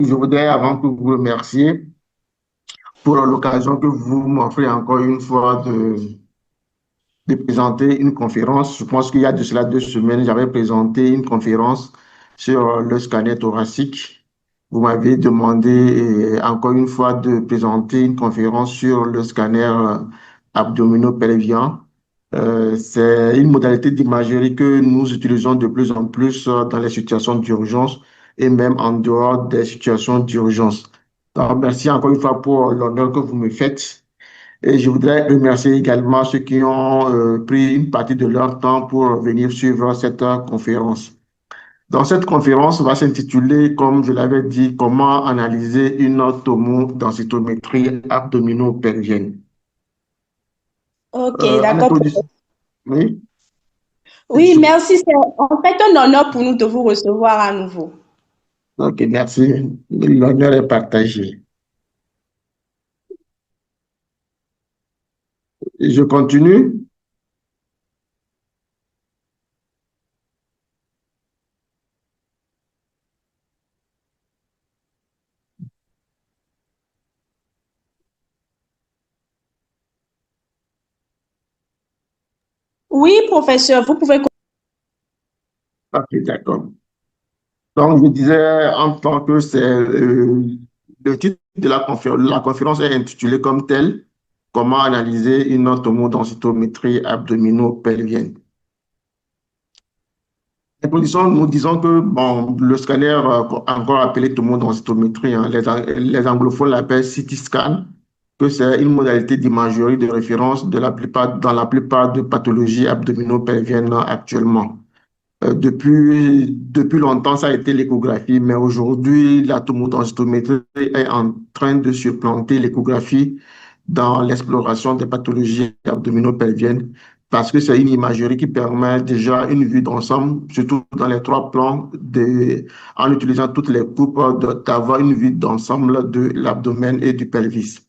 Je voudrais avant tout vous remercier pour l'occasion que vous m'offrez encore une fois de présenter une conférence. Je pense qu'il y a de cela 2 semaines, j'avais présenté une conférence sur le scanner thoracique. Vous m'avez demandé encore une fois de présenter une conférence sur le scanner abdominopelvien. C'est une modalité d'imagerie que nous utilisons de plus en plus dans les situations d'urgence et même en dehors des situations d'urgence. Donc, merci encore une fois pour l'honneur que vous me faites. Et je voudrais remercier également ceux qui ont pris une partie de leur temps pour venir suivre cette conférence. Donc, cette conférence va s'intituler, comme je l'avais dit, comment analyser une tomodensitométrie abdominopelvienne. Ok, En d'accord. introduction, oui, Oui, merci. C'est en fait un honneur pour nous de vous recevoir à nouveau. ok, merci. L'honneur est partagé. Je continue. Oui, professeur, vous pouvez. Ok, d'accord. Donc, je disais en tant que c'est le titre de la conférence est intitulé comme tel, comment analyser une tomodensitométrie abdominopelvienne. Introduction, nous disons que bon, le scanner, encore appelé tomodensitométrie, hein, les anglophones l'appellent CT scan, que c'est une modalité d'imagerie de référence dans la plupart des pathologies abdominopelviennes actuellement. Depuis longtemps, ça a été l'échographie, mais aujourd'hui, la tomodensitométrie est en train de supplanter l'échographie dans l'exploration des pathologies abdominopelviennes parce que c'est une imagerie qui permet déjà une vue d'ensemble, surtout dans les trois plans, en utilisant toutes les coupes, d'avoir une vue d'ensemble de l'abdomen et du pelvis.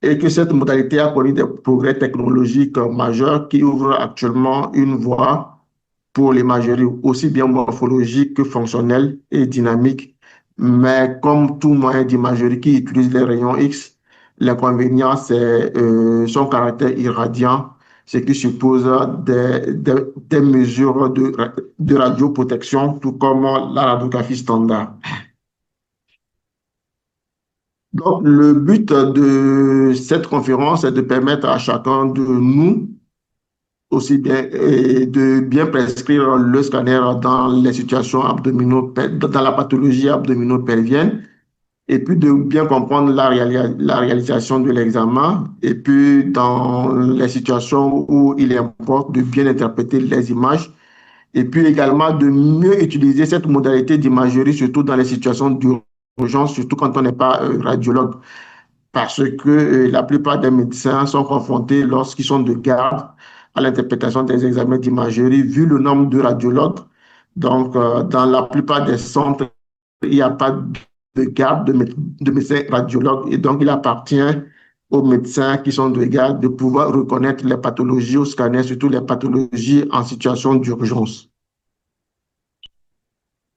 Et que cette modalité a connu des progrès technologiques majeurs qui ouvrent actuellement une voie pour l'imagerie aussi bien morphologique que fonctionnelle et dynamique. Mais comme tout moyen d'imagerie qui utilise les rayons X, l'inconvénient, c'est son caractère irradiant, ce qui suppose des mesures de radioprotection, tout comme la radiographie standard. Donc, le but de cette conférence est de permettre à chacun de nous aussi bien de bien prescrire le scanner dans les situations dans la pathologie abdominopelvienne et puis de bien comprendre la réalisation de l'examen et puis dans les situations où il importe de bien interpréter les images et puis également de mieux utiliser cette modalité d'imagerie surtout dans les situations d'urgence, surtout quand on n'est pas radiologue parce que la plupart des médecins sont confrontés lorsqu'ils sont de garde à l'interprétation des examens d'imagerie, vu le nombre de radiologues. Donc, dans la plupart des centres, il n'y a pas de garde de médecins radiologues et donc il appartient aux médecins qui sont de garde de pouvoir reconnaître les pathologies au scanner, surtout les pathologies en situation d'urgence.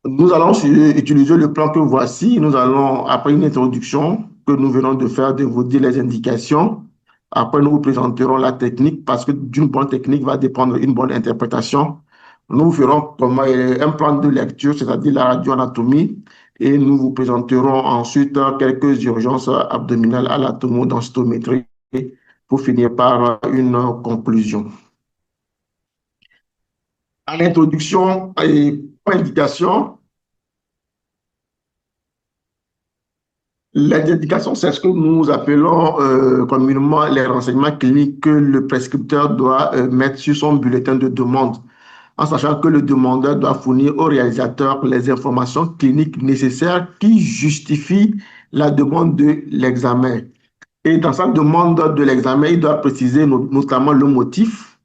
Nous allons utiliser le plan que voici. Nous allons, après une introduction que nous venons de faire, de vous dire les indications. Après, nous vous présenterons la technique parce que d'une bonne technique va dépendre une bonne interprétation. Nous ferons comme un plan de lecture, c'est-à-dire la radioanatomie, et nous vous présenterons ensuite quelques urgences abdominales à la tomodensitométrie pour finir par une conclusion. À l'introduction et indication, les indications, c'est ce que nous appelons communément les renseignements cliniques que le prescripteur doit mettre sur son bulletin de demande, en sachant que le demandeur doit fournir au réalisateur les informations cliniques nécessaires qui justifient la demande de l'examen. Et dans sa demande de l'examen, il doit préciser notamment le motif,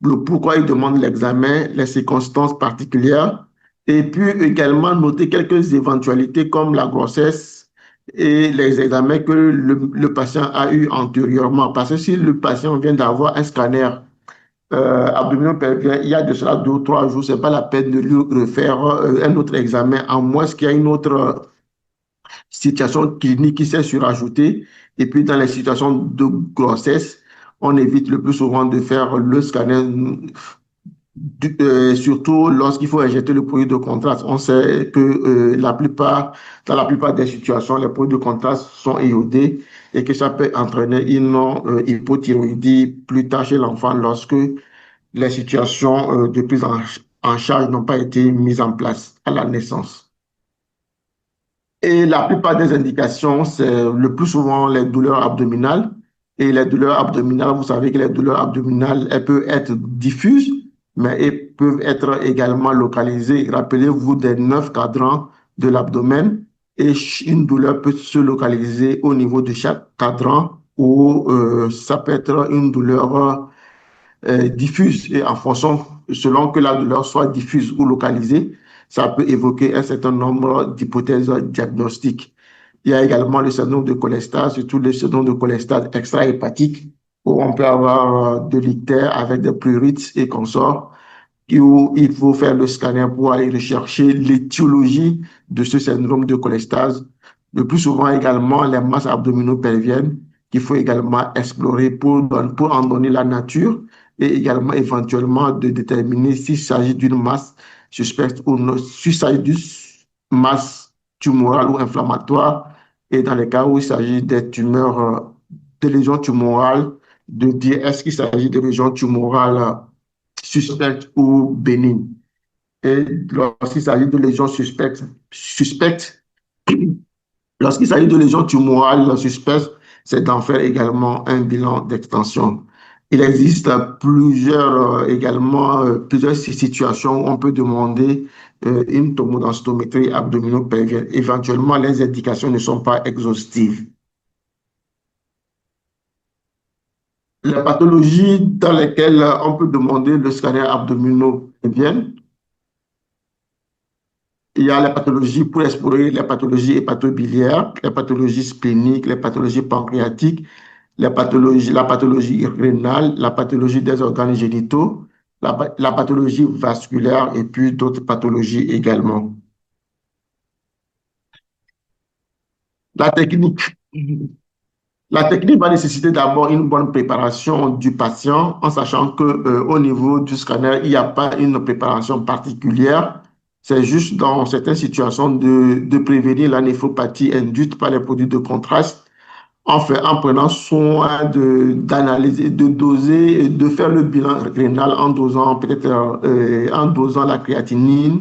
le pourquoi il demande l'examen, les circonstances particulières, et puis également noter quelques éventualités comme la grossesse et les examens que le patient a eu antérieurement. Parce que si le patient vient d'avoir un scanner abdominopelvien, il y a de cela 2 ou 3 jours, ce n'est pas la peine de lui refaire un autre examen, à moins qu'il y ait une autre situation clinique qui s'est surajoutée. Et puis, dans les situations de grossesse, on évite le plus souvent de faire le scanner, surtout lorsqu'il faut injecter le produit de contraste. On sait que dans la plupart des situations, les produits de contraste sont iodés et que ça peut entraîner une hypothyroïdie plus tard chez l'enfant lorsque les situations de prise en charge n'ont pas été mises en place à la naissance. Et la plupart des indications, c'est le plus souvent les douleurs abdominales. Et les douleurs abdominales, vous savez que les douleurs abdominales, elles peuvent être diffuses, mais elles peuvent être également localisées. Rappelez-vous des 9 cadrans de l'abdomen et une douleur peut se localiser au niveau de chaque cadran ou ça peut être une douleur diffuse et en fonction, selon que la douleur soit diffuse ou localisée, ça peut évoquer un certain nombre d'hypothèses diagnostiques. Il y a également le syndrome de cholestase, surtout le syndrome de cholestase extra-hépatique, où on peut avoir de l'ictère avec des prurites et consorts, où il faut faire le scanner pour aller rechercher l'étiologie de ce syndrome de cholestase. Le plus souvent également, les masses abdominopelviennes qu'il faut également explorer pour en donner la nature et également éventuellement de déterminer s'il s'agit d'une masse suspecte ou non, s'il s'agit d'une masse tumorale ou inflammatoire et dans les cas où il s'agit des tumeurs, des lésions tumorales, de dire est-ce qu'il s'agit de lésions tumorales suspectes ou bénignes. Et lorsqu'il s'agit de lésions suspectes, lorsqu'il s'agit de lésions tumorales suspectes, c'est d'en faire également un bilan d'extension. Il existe plusieurs situations où on peut demander une tomodensitométrie abdominopelvienne. Éventuellement, les indications ne sont pas exhaustives. Les pathologies dans lesquelles on peut demander le scanner abdominopelvien, il y a les pathologies pour explorer les pathologies hépatobiliaires, les pathologies spléniques, les pathologies pancréatiques, la pathologie rénale, la pathologie des organes génitaux, la pathologie vasculaire et puis d'autres pathologies également. La technique. La technique va nécessiter d'abord une bonne préparation du patient en sachant qu'au niveau du scanner, il n'y a pas une préparation particulière. C'est juste dans certaines situations de prévenir la néphropathie induite par les produits de contraste en prenant soin d'analyser, de doser, de faire le bilan rénal en dosant peut-être en dosant la créatinine,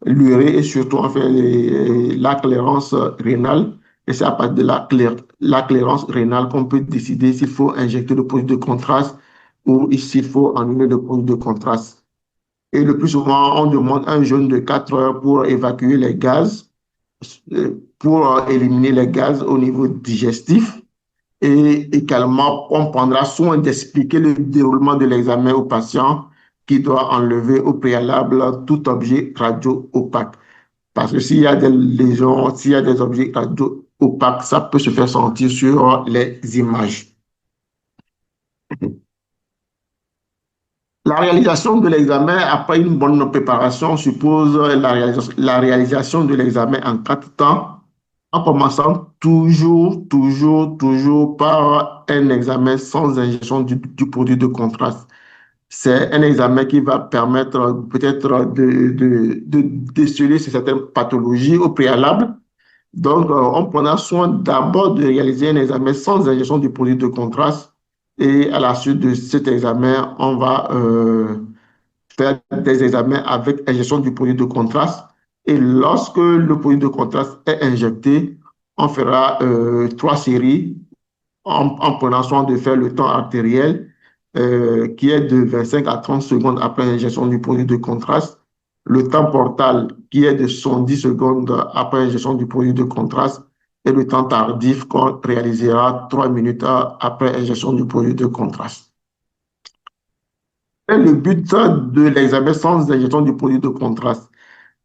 l'urée et surtout en fait la clairance rénale. Et c'est à partir de la clairance rénale qu'on peut décider s'il faut injecter le produit de contraste ou s'il faut annuler le produit de contraste. Et le plus souvent, on demande un jeûne de 4 heures pour évacuer les gaz, pour éliminer les gaz au niveau digestif. Et également, on prendra soin d'expliquer le déroulement de l'examen au patient qui doit enlever au préalable tout objet radio-opaque. Parce que s'il y a des lésions, s'il y a des objets radio-opaques, ça peut se faire sentir sur les images. La réalisation de l'examen après une bonne préparation suppose la réalisation de l'examen en 4 temps, en commençant toujours par un examen sans injection du produit de contraste. C'est un examen qui va permettre peut-être de déceler certaines pathologies au préalable. Donc, on prendra soin d'abord de réaliser un examen sans injection du produit de contraste et à la suite de cet examen, on va faire des examens avec injection du produit de contraste. Et lorsque le produit de contraste est injecté, on fera 3 séries en prenant soin de faire le temps artériel qui est de 25 à 30 secondes après injection du produit de contraste, le temps portal qui est de 70 secondes après injection du produit de contraste et le temps tardif qu'on réalisera 3 minutes après injection du produit de contraste. Et le but de l'examen sans injection du produit de contraste.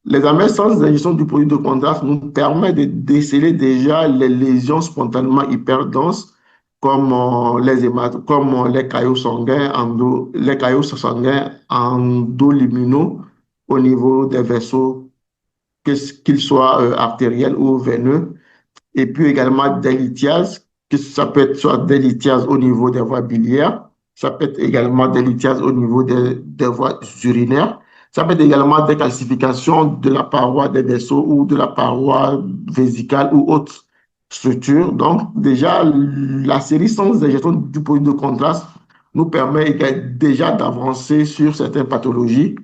L'examen sans injection du produit de contraste nous permet de déceler déjà les lésions spontanément hyperdenses comme les caillots sanguins, endoluminaux au niveau des vaisseaux, qu'ils soient artériels ou veineux. et puis également des lithiases, que ça peut être soit des lithiases au niveau des voies biliaires, ça peut être également des lithiases au niveau des voies urinaires, ça peut être également des calcifications de la paroi des vaisseaux ou de la paroi vésicale ou autres structures. Donc, déjà, la série sans injection du produit de contraste nous permet déjà d'avancer sur certaines pathologies.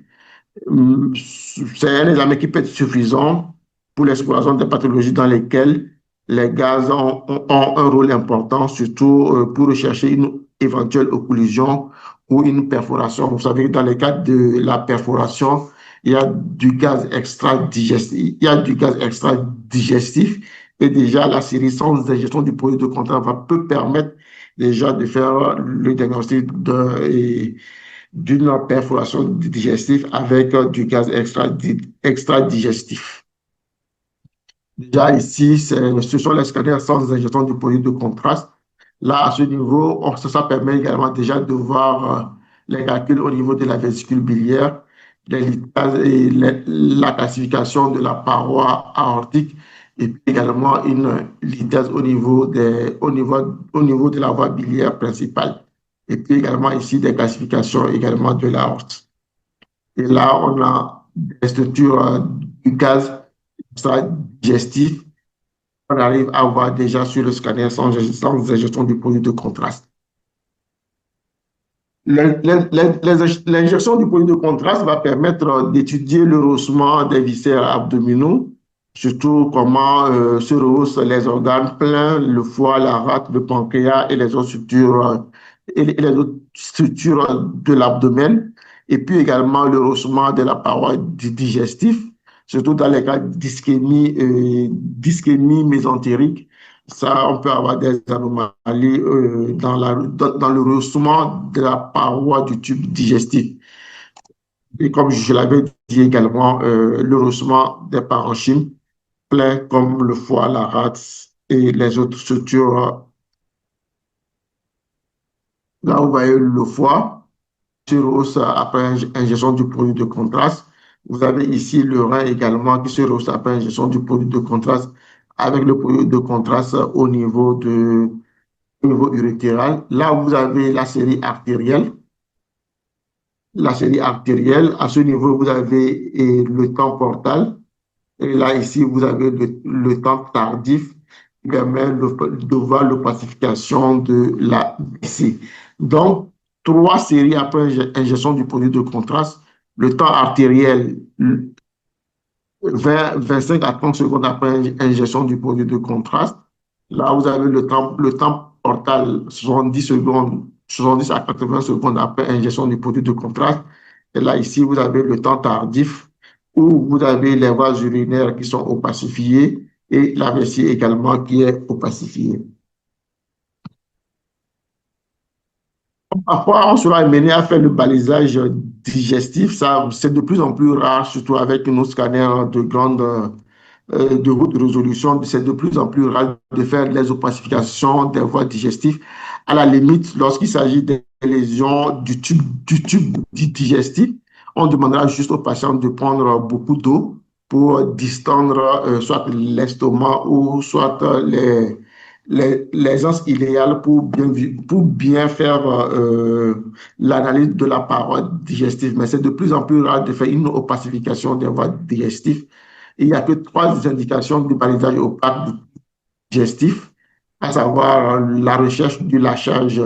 C'est un examen qui peut être suffisant pour l'exploration des pathologies dans lesquelles les gaz ont un rôle important, surtout pour rechercher une éventuelle occlusion ou une perforation. Vous savez, dans le cadre de la perforation, il y a du gaz extra-digestif, il y a du gaz extra-digestif et déjà la série sans injection du produit de contraste peut permettre déjà de faire le diagnostic d'une perforation digestive avec du gaz extra-digestif. Déjà ici, ce sont les scanners sans injection du produit de contraste. Là, à ce niveau, ça permet également déjà de voir les calculs au niveau de la vésicule biliaire, la classification de la paroi aortique et puis également une lithèse au niveau de la voie biliaire principale. Et puis également ici des classifications également de l'aorte. Et là, on a des structures du gaz digestif. On arrive à voir déjà sur le scanner sans injection du produit de contraste. L'injection du produit de contraste va permettre d'étudier le rehaussement des viscères abdominaux, surtout comment se rehaussent les organes pleins, le foie, la rate, le pancréas et les autres structures, de l'abdomen, et puis également le rehaussement de la paroi digestive, surtout dans les cas d'ischémie mésentérique. Ça, on peut avoir des anomalies dans le rehaussement de la paroi du tube digestif. Et comme je l'avais dit également, le rehaussement des parenchymes, pleins comme le foie, la rate et les autres structures. Là, vous voyez le foie se rehausse après injection du produit de contraste. Vous avez ici le rein également qui se rehausse après injection du produit de contraste avec le produit de contraste au niveau urétéral. Là, vous avez la série artérielle. La série artérielle, à ce niveau, vous avez le temps portal. Et là, ici, vous avez le temps tardif qui permet de voir l'opacification de la vessie. Donc, trois séries après injection du produit de contraste. Le temps artériel, 25 à 30 secondes après injection du produit de contraste. Là, vous avez le temps portal, 70 secondes, 70 à 80 secondes après injection du produit de contraste. Et là, ici, vous avez le temps tardif où vous avez les voies urinaires qui sont opacifiées et la vessie également qui est opacifiée. Parfois, on sera amené à faire le balisage digestif. Ça, c'est de plus en plus rare, surtout avec nos scanners de haute résolution. C'est de plus en plus rare de faire les opacifications des voies digestives. À la limite, lorsqu'il s'agit des lésions du tube digestif, on demandera juste aux patients de prendre beaucoup d'eau pour distendre soit l'estomac ou soit les anses iléales pour bien faire l'analyse de la paroi digestive. Mais c'est de plus en plus rare de faire une opacification des voies digestives. Il n'y a que trois indications du balisage opaque digestif, à savoir la recherche du lâchage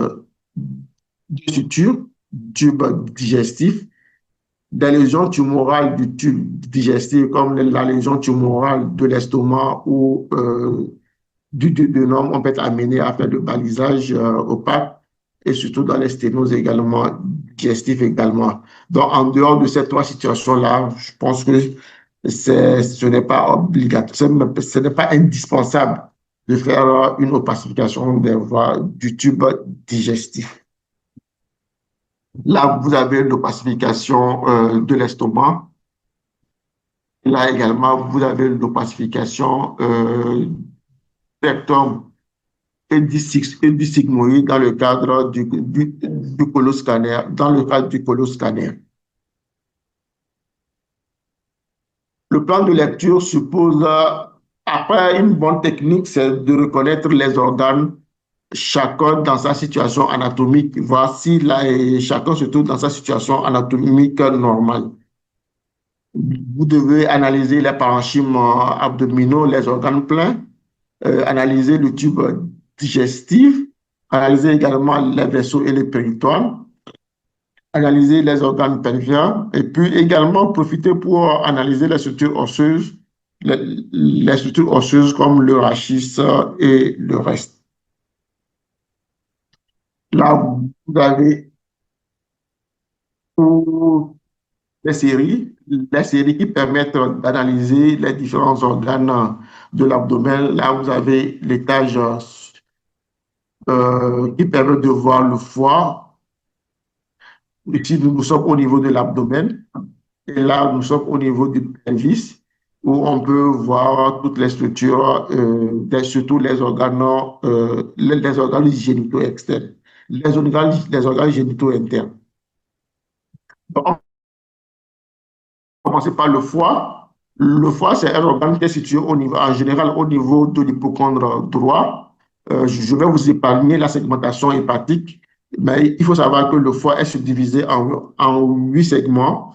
de suture, tube digestif, des lésions tumorales du tube digestif, comme la lésion tumorale de l'estomac ou du duodénum, on peut être amené à faire le balisage opaque et surtout dans les sténoses également, digestifs également. Donc, en dehors de ces trois situations-là, je pense que ce n'est pas obligatoire, ce n'est pas indispensable de faire une opacification des voies du tube digestif. Là, vous avez l'opacification de l'estomac. Là également, vous avez l'opacification rectum et du sigmoïde dans le cadre du coloscanner, dans le cadre du coloscanner. Le plan de lecture suppose Après, une bonne technique, c'est de reconnaître les organes, chacun dans sa situation anatomique, voir si chacun se trouve dans sa situation anatomique normale. Vous devez analyser les parenchymes abdominaux, les organes pleins, analyser le tube digestif, analyser également les vaisseaux et les péritoires, analyser les organes pelviens et puis également profiter pour analyser les structures osseuses, les structures osseuses comme le rachis et le reste. Là, vous avez toutes les séries qui permettent d'analyser les différents organes de l'abdomen. Là, vous avez l'étage qui permet de voir le foie. Ici, nous sommes au niveau de l'abdomen. Et là, nous sommes au niveau du pelvis, où on peut voir toutes les structures, surtout les organes génitaux externes, les organes génitaux internes. Donc, on va commencer par le foie. Le foie, c'est un organe qui est situé en général au niveau de l'hypochondre droit. Je vais vous épargner la segmentation hépatique, mais il faut savoir que le foie est subdivisé en 8 segments.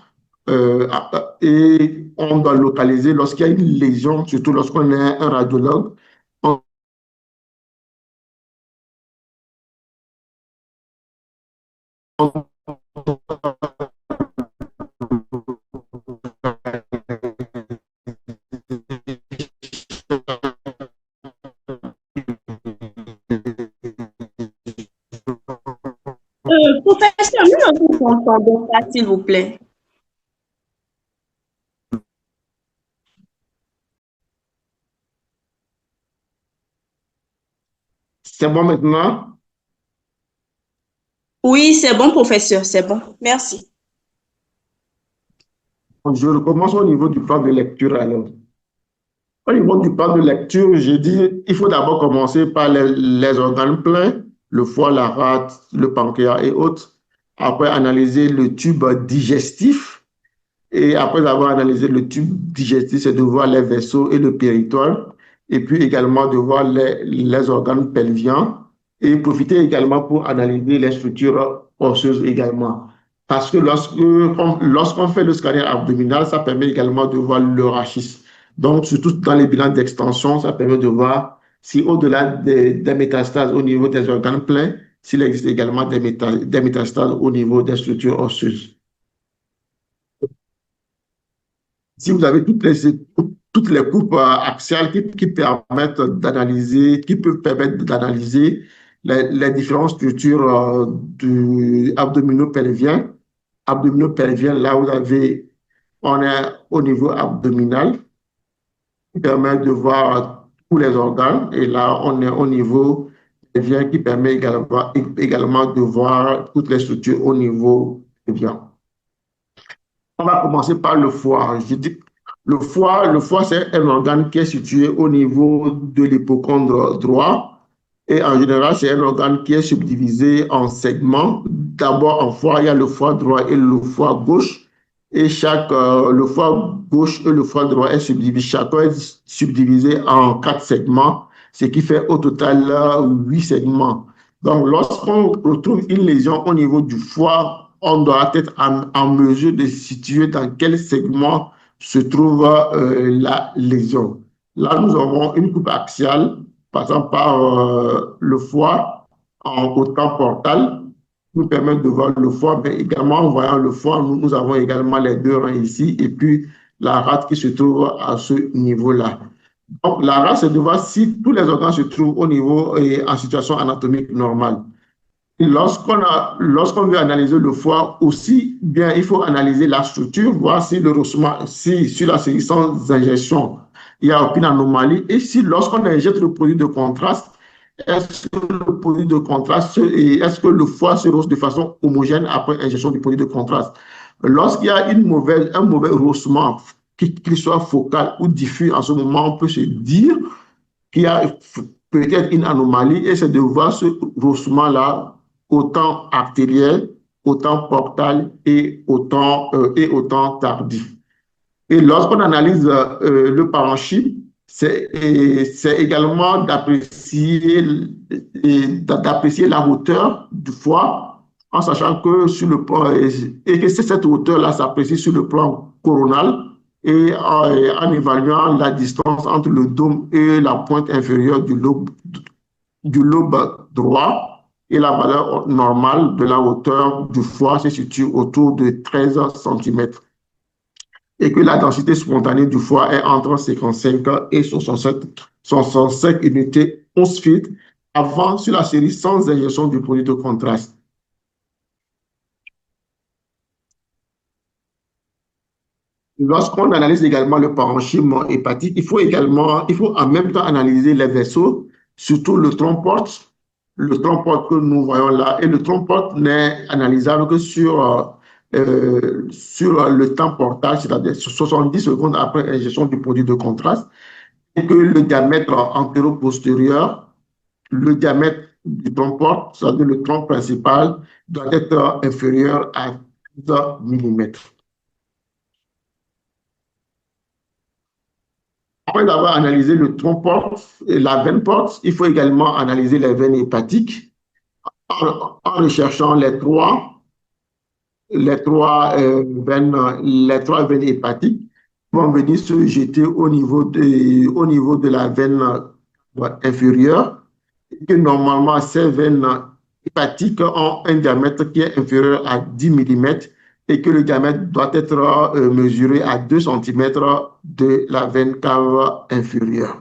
Et on doit localiser lorsqu'il y a une lésion, surtout lorsqu'on est un radiologue. Professeur, nous ne comprenons pas, s'il vous plaît. C'est bon maintenant? Oui, c'est bon, professeur, c'est bon. Merci. Je recommence au niveau du plan de lecture alors. Au niveau du plan de lecture, j'ai dit il faut d'abord commencer par les organes pleins, le foie, la rate, le pancréas et autres. Après, analyser le tube digestif. Et après avoir analysé le tube digestif, c'est de voir les vaisseaux et le péritoire. Et puis également de voir les organes pelviens. Et profiter également pour analyser les structures osseuses également. Parce que lorsqu'on fait le scanner abdominal, ça permet également de voir le rachis. Donc, surtout dans les bilans d'extension, ça permet de voir si au-delà des métastases au niveau des organes pleins, s'il existe également des métastases au niveau des structures osseuses. Si vous avez toutes les coupes axiales qui permettent d'analyser, qui peuvent permettre d'analyser les différentes structures du abdominopelvien. Abdominopelvien, là, on est au niveau abdominal, qui permet de voir tous les organes. Et là, on est au niveau pelvien, qui permet également de voir toutes les structures au niveau pelvien. On va commencer par le foie. Je dis, le foie, c'est un organe qui est situé au niveau de l'hypochondre droit. Et en général, c'est un organe qui est subdivisé en segments. D'abord, en foie, il y a le foie droit et le foie gauche. Et le foie gauche et le foie droit est subdivisé. Chacun est subdivisé en 4 segments, ce qui fait au total 8 segments. Donc, lorsqu'on retrouve une lésion au niveau du foie, on doit être en mesure de situer dans quel segment se trouve la lésion. Là, nous avons une coupe axiale, par exemple par le foie au temps portal, nous permet de voir le foie, mais également en voyant le foie, nous avons également les deux reins ici et puis la rate qui se trouve à ce niveau-là. Donc, la rate, c'est de voir si tous les organes se trouvent au niveau et en situation anatomique normale. Lorsqu'on veut analyser le foie aussi, bien, il faut analyser la structure, voir si le rehaussement, si sur la séquence d'injection, il n'y a aucune anomalie. Et si lorsqu'on injecte le produit de contraste, est-ce que le produit de contraste et est-ce que le foie se rehausse de façon homogène après injection du produit de contraste? Lorsqu'il y a un mauvais rehaussement, qu'il soit focal ou diffus, en ce moment, on peut se dire qu'il y a peut-être une anomalie et c'est de voir ce rehaussement-là autant artériel, autant portal et autant tardif. Et lorsqu'on analyse le parenchyme, c'est également d'apprécier la hauteur du foie en sachant que sur le plan, et que cette hauteur-là s'apprécie sur le plan coronal et en évaluant la distance entre le dôme et la pointe inférieure du lobe droit et la valeur normale de la hauteur du foie se situe autour de 13 cm et que la densité spontanée du foie est entre 55 et 65 unités 11 feet avant sur la série sans injection du produit de contraste. Lorsqu'on analyse également le parenchyme hépatique, il faut en même temps analyser les vaisseaux, surtout le tronc porte que nous voyons là. Et le tronc porte n'est analysable que sur le temps portage, c'est-à-dire 70 secondes après injection du produit de contraste, et que le diamètre antéro-postérieur, le diamètre du tronc porte, c'est-à-dire le tronc principal, doit être inférieur à 10 mm. Après avoir analysé le tronc porte et la veine porte, il faut également analyser les veines hépatiques en recherchant les trois veines hépatiques vont venir se jeter au niveau de la veine inférieure. Et que normalement, ces veines hépatiques ont un diamètre qui est inférieur à 10 mm et que le diamètre doit être mesuré à 2 cm de la veine cave inférieure.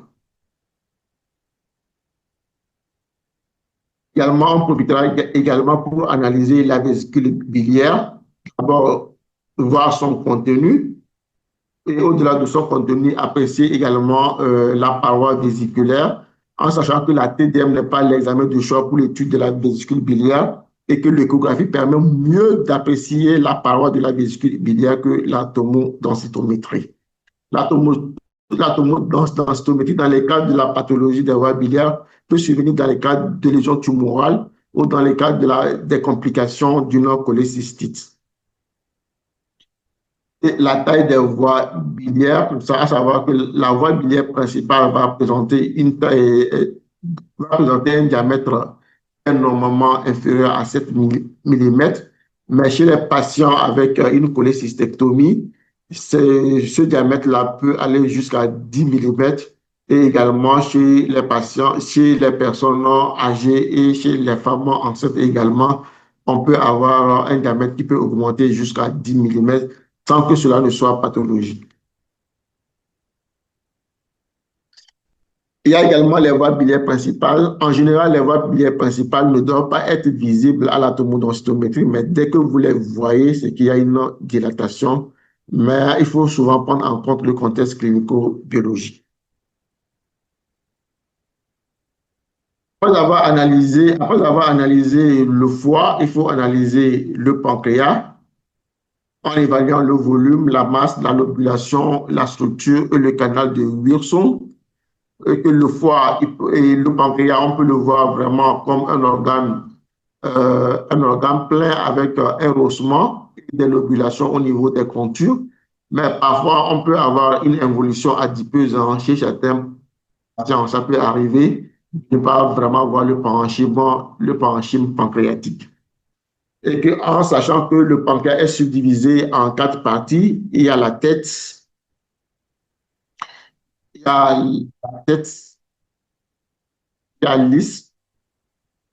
Également, on profitera également pour analyser la vésicule biliaire, d'abord voir son contenu et au-delà de son contenu, apprécier également la paroi vésiculaire, en sachant que la TDM n'est pas l'examen de choix pour l'étude de la vésicule biliaire et que l'échographie permet mieux d'apprécier la paroi de la vésicule biliaire que la tomodensitométrie. La tomodensitométrie, dans les cas de la pathologie des voies biliaires, peut survenir dans les cas de lésions tumorales ou dans les cas des complications d'une cholécystite. Et la taille des voies biliaires, ça, à savoir que la voie biliaire principale va présenter un diamètre normalement inférieur à 7 mm, mais chez les patients avec une cholécystectomie, ce diamètre-là peut aller jusqu'à 10 mm et également chez les patients, chez les personnes âgées et chez les femmes enceintes également, on peut avoir un diamètre qui peut augmenter jusqu'à 10 mm sans que cela ne soit pathologique. Il y a également les voies biliaires principales. En général, les voies biliaires principales ne doivent pas être visibles à la tomodensitométrie, mais dès que vous les voyez, c'est qu'il y a une dilatation. Mais il faut souvent prendre en compte le contexte clinico-biologique. Après avoir analysé le foie, il faut analyser le pancréas en évaluant le volume, la masse, la lobulation, la structure et le canal de Wilson. Et que le foie et le pancréas, on peut le voir vraiment comme un organe plein avec un rehaussement et des lobulations au niveau des contours. Mais parfois, on peut avoir une involution adipeuse chez certains patients. Ça peut arriver de ne pas vraiment voir le parenchyme pancréatique. Et que, en sachant que le pancréas est subdivisé en 4 parties, il y a la tête, il y a la tête, il y a l'is,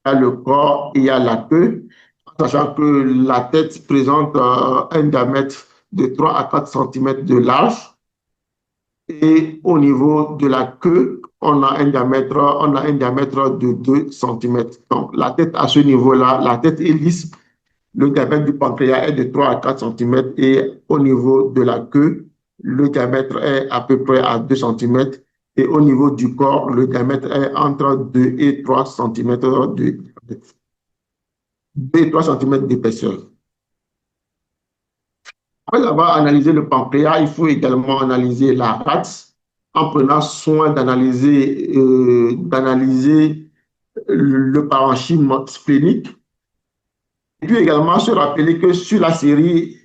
il y a le corps et il y a la queue, en sachant que la tête présente un diamètre de 3 à 4 cm de large et au niveau de la queue, on a un diamètre de 2 cm. Donc, la tête à ce niveau-là, la tête est lisse. Le diamètre du pancréas est de 3 à 4 cm et au niveau de la queue, le diamètre est à peu près à 2 cm et au niveau du corps, le diamètre est entre 2 et 3 cm d'épaisseur. Après avoir analysé le pancréas, il faut également analyser la rate en prenant soin d'analyser le parenchyme splénique. Et puis également se rappeler que sur la série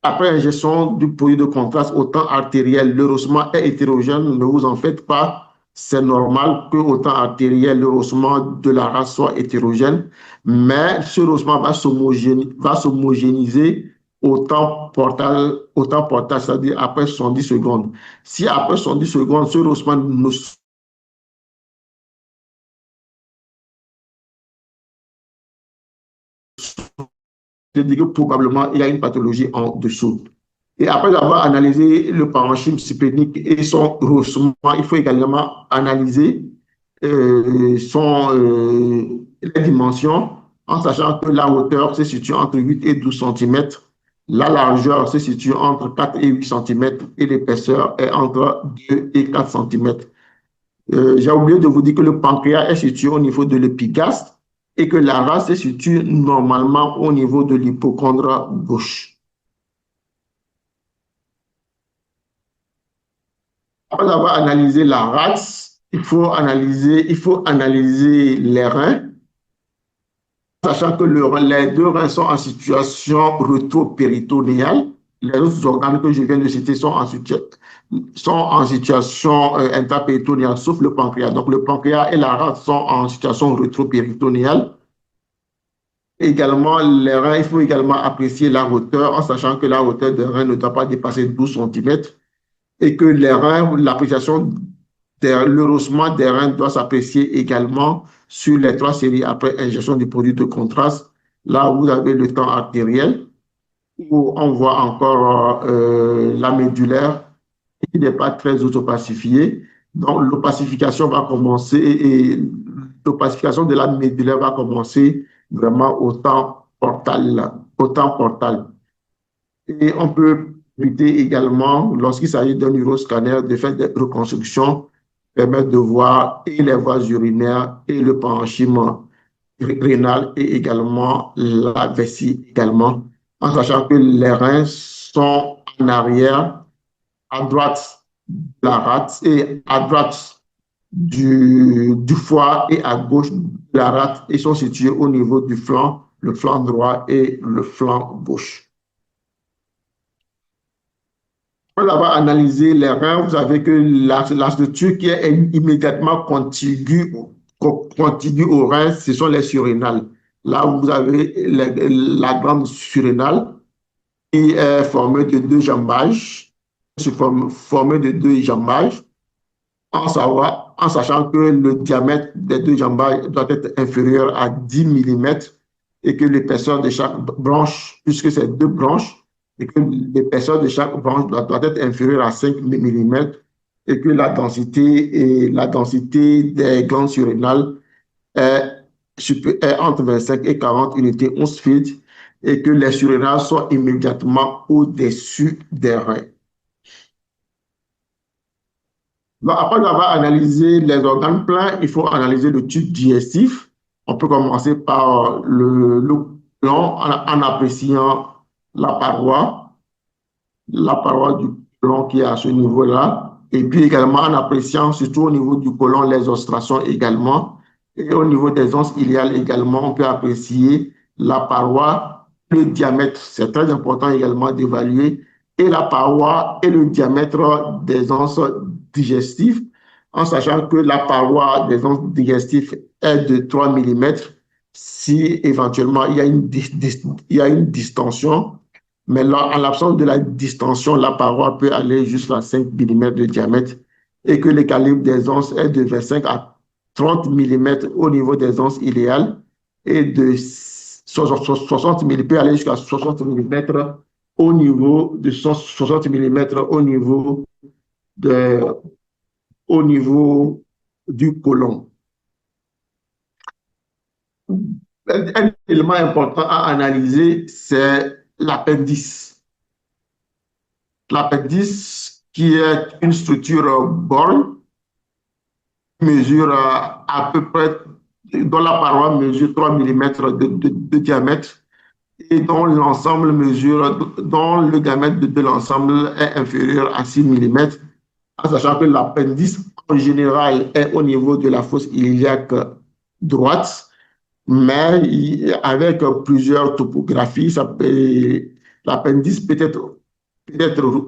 après ingestion du produit de contraste au temps artériel, le rehaussement est hétérogène, ne vous en faites pas. C'est normal que au temps artériel, le rehaussement de la race soit hétérogène, mais ce rehaussement va s'homogénéiser au temps portal, c'est-à-dire après 70 secondes. Si après 70 secondes, ce rehaussement ne je dis que probablement il y a une pathologie en dessous. Et après avoir analysé le parenchyme splénique et son rehaussement, il faut également analyser les dimensions en sachant que la hauteur se situe entre 8 et 12 cm, la largeur se situe entre 4 et 8 cm et l'épaisseur est entre 2 et 4 cm. J'ai oublié de vous dire que le pancréas est situé au niveau de l'épigaste et que la race se situe normalement au niveau de l'hypochondre gauche. Après avoir analysé la race, il faut analyser les reins, sachant que les deux reins sont en situation rétropéritonéale. Les autres organes que je viens de citer sont en situation intrapéritonéale, sauf le pancréas. Donc, le pancréas et la race sont en situation rétropéritonéale. Également, les reins, il faut également apprécier la hauteur, en sachant que la hauteur des reins ne doit pas dépasser 12 cm et que les reins, l'appréciation, le rehaussement des reins doit s'apprécier également sur les 3 séries après ingestion du produit de contraste. Là, vous avez le temps artériel, où on voit encore la médulaire qui n'est pas très autopacifiée. Donc, l'opacification va commencer et l'opacification de la médulaire va commencer vraiment au temps portal. Et on peut éviter également, lorsqu'il s'agit d'un uroscanner, de faire des reconstructions permettent de voir et les voies urinaires et le parenchyme rénal et également la vessie également, en sachant que les reins sont en arrière, à droite de la rate et à droite du foie et à gauche de la rate et sont situés au niveau du flanc, le flanc droit et le flanc gauche. Après avoir analysé les reins, vous avez que la structure qui est immédiatement contiguë au rein, ce sont les surrénales. Là, vous avez la glande surrénale qui est formée de 2 jambages, formée de 2 jambages, en sachant que le diamètre des 2 jambages doit être inférieur à 10 mm et que l'épaisseur de chaque branche, puisque c'est 2 branches, et que l'épaisseur de chaque branche doit être inférieure à 5 mm et que la densité des glandes surrénales est entre 25 et 40 unités once-feet et que les surrénales sont immédiatement au-dessus des reins. Donc, après avoir analysé les organes pleins, il faut analyser le tube digestif. On peut commencer par le côlon en appréciant la paroi du côlon qui est à ce niveau-là, et puis également en appréciant surtout au niveau du côlon les ostrations également, et au niveau des onces iliales également, on peut apprécier la paroi, le diamètre, c'est très important également d'évaluer, et la paroi et le diamètre des onces digestives, en sachant que la paroi des onces digestives est de 3 mm, si éventuellement il y a une distension. Mais là, en l'absence de la distension, la paroi peut aller jusqu'à 5 mm de diamètre et que le calibre des onces est de 25 à 30 mm au niveau des onces idéales et de 60 mm, peut aller jusqu'à 60 mm au niveau de 60 mm au niveau du côlon. Un élément important à analyser, c'est l'appendice. L'appendice, qui est une structure borne, mesure à peu près, dont la paroi mesure 3 mm de diamètre et dont le diamètre de l'ensemble est inférieur à 6 mm, en sachant que l'appendice en général est au niveau de la fosse iliaque droite, mais avec plusieurs topographies, L'appendice peut être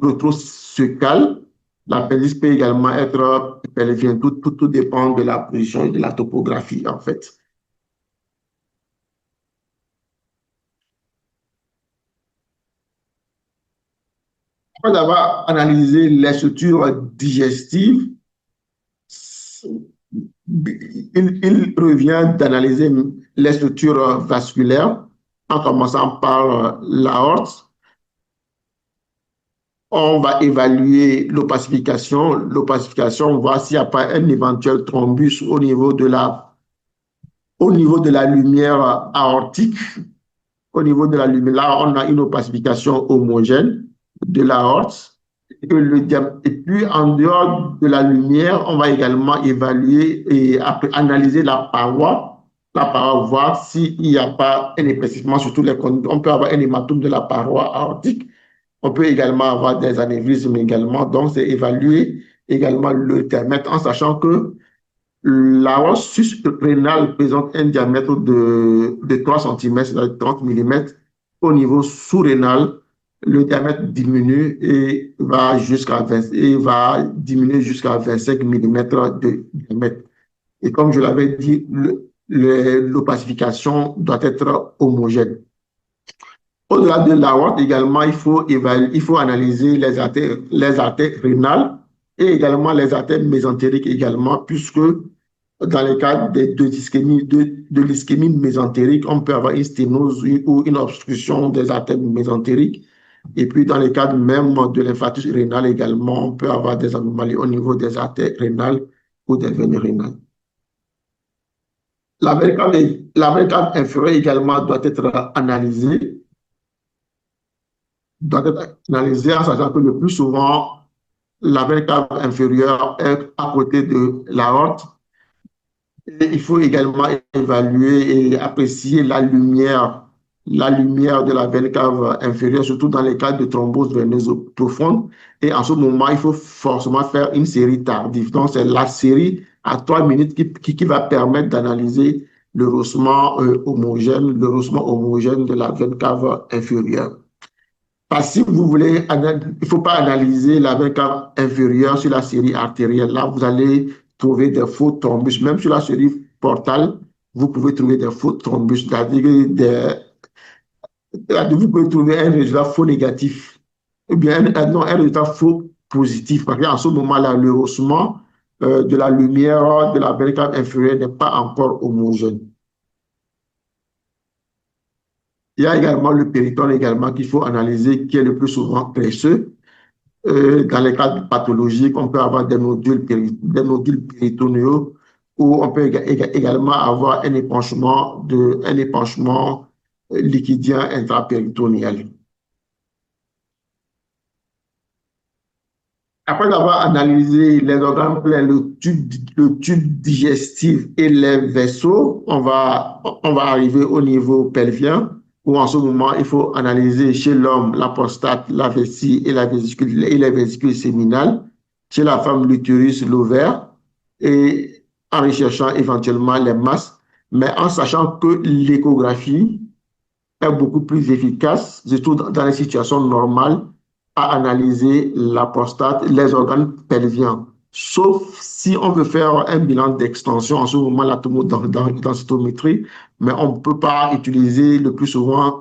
rétroscale. L'appendice peut également être pelvien. Tout dépend de la position et de la topographie, en fait. Après avoir analysé les structures digestives, il revient d'analyser les structures vasculaires en commençant par l'aorte. On va évaluer l'opacification. L'opacification, on voit s'il n'y a pas un éventuel thrombus au niveau de la lumière aortique. Au niveau de la lumière, là, on a une opacification homogène de l'aorte. Et puis, en dehors de la lumière, on va également évaluer et analyser la paroi, voir s'il n'y a pas un épaississement sur tous les conduits. On peut avoir un hématome de la paroi aortique. On peut également avoir des anévrismes également. Donc, c'est évaluer également le diamètre en sachant que la hausse sus-rénale présente un diamètre de 3 cm, c'est-à-dire 30 mm. Au niveau sous-rénal, le diamètre diminue et va diminuer jusqu'à 25 mm de diamètre. Et comme je l'avais dit, l'opacification doit être homogène. Au-delà de l'aorte, également, il faut analyser les artères rénales et également les artères mésentériques également, puisque dans le cas de l'ischémie mésentérique, on peut avoir une sténose ou une obstruction des artères mésentériques. Et puis, dans le cadre même de l'infarctus rénal également, on peut avoir des anomalies au niveau des artères rénales ou des veines rénales. La veine cave inférieure également doit être analysée en sachant que le plus souvent, la veine cave inférieure est à côté de l'aorte. Et il faut également évaluer et apprécier la lumière de la veine cave inférieure, surtout dans les cas de thrombose veineuse profonde. Et en ce moment, il faut forcément faire une série tardive. Donc, c'est la série à 3 minutes qui va permettre d'analyser le rehaussement homogène de la veine cave inférieure. Parce que si vous voulez, il ne faut pas analyser la veine cave inférieure sur la série artérielle. Là, vous allez trouver des faux thrombus. Même sur la série portale, vous pouvez trouver des faux thrombus, c'est-à-dire vous pouvez trouver un résultat faux négatif, ou bien non, un résultat faux positif. Parce qu'en ce moment-là, le rehaussement de la lumière de la veine cave inférieure n'est pas encore homogène. Il y a également le péritone également qu'il faut analyser, qui est le plus souvent graisseux. Dans les cas pathologiques, on peut avoir des nodules péritonéaux ou on peut également avoir un épanchement liquidien intrapéritonéal. Après avoir analysé les organes pleins, le tube digestif et les vaisseaux, on va arriver au niveau pelvien, où en ce moment, il faut analyser chez l'homme la prostate, la vessie et les vésicules séminales, chez la femme l'utérus, l'ovaire, et en recherchant éventuellement les masses, mais en sachant que l'échographie est beaucoup plus efficace, surtout dans les situations normales, à analyser la prostate, les organes pelviens. Sauf si on veut faire un bilan d'extension, en ce moment, la densitométrie, mais on ne peut pas utiliser le plus souvent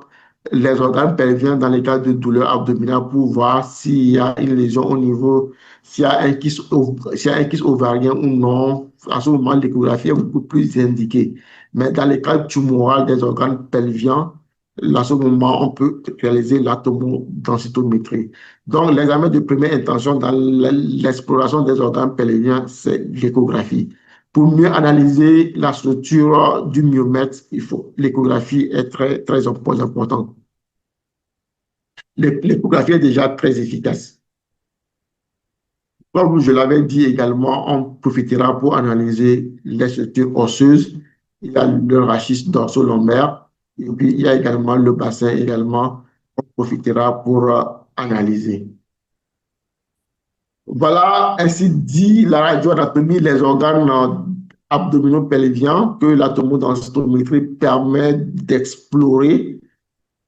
les organes pelviens dans les cas de douleur abdominale pour voir s'il y a une lésion au niveau, s'il y a un kyste ovarien ou non. À ce moment, l'échographie est beaucoup plus indiquée. Mais dans les cas tumoraux des organes pelviens, à ce moment, on peut réaliser la tomodensitométrie. Donc, l'examen de première intention dans l'exploration des organes pelviens, c'est l'échographie. Pour mieux analyser la structure du myomètre, l'échographie est très, très importante. L'échographie est déjà très efficace. Comme je l'avais dit également, on profitera pour analyser les structures osseuses. Il y a le rachis dorso-lombaire. Et puis, il y a également le bassin également, on profitera pour analyser. Voilà, ainsi dit, la radioanatomie, les organes abdominaux pelviens que la tomodensitométrie permet d'explorer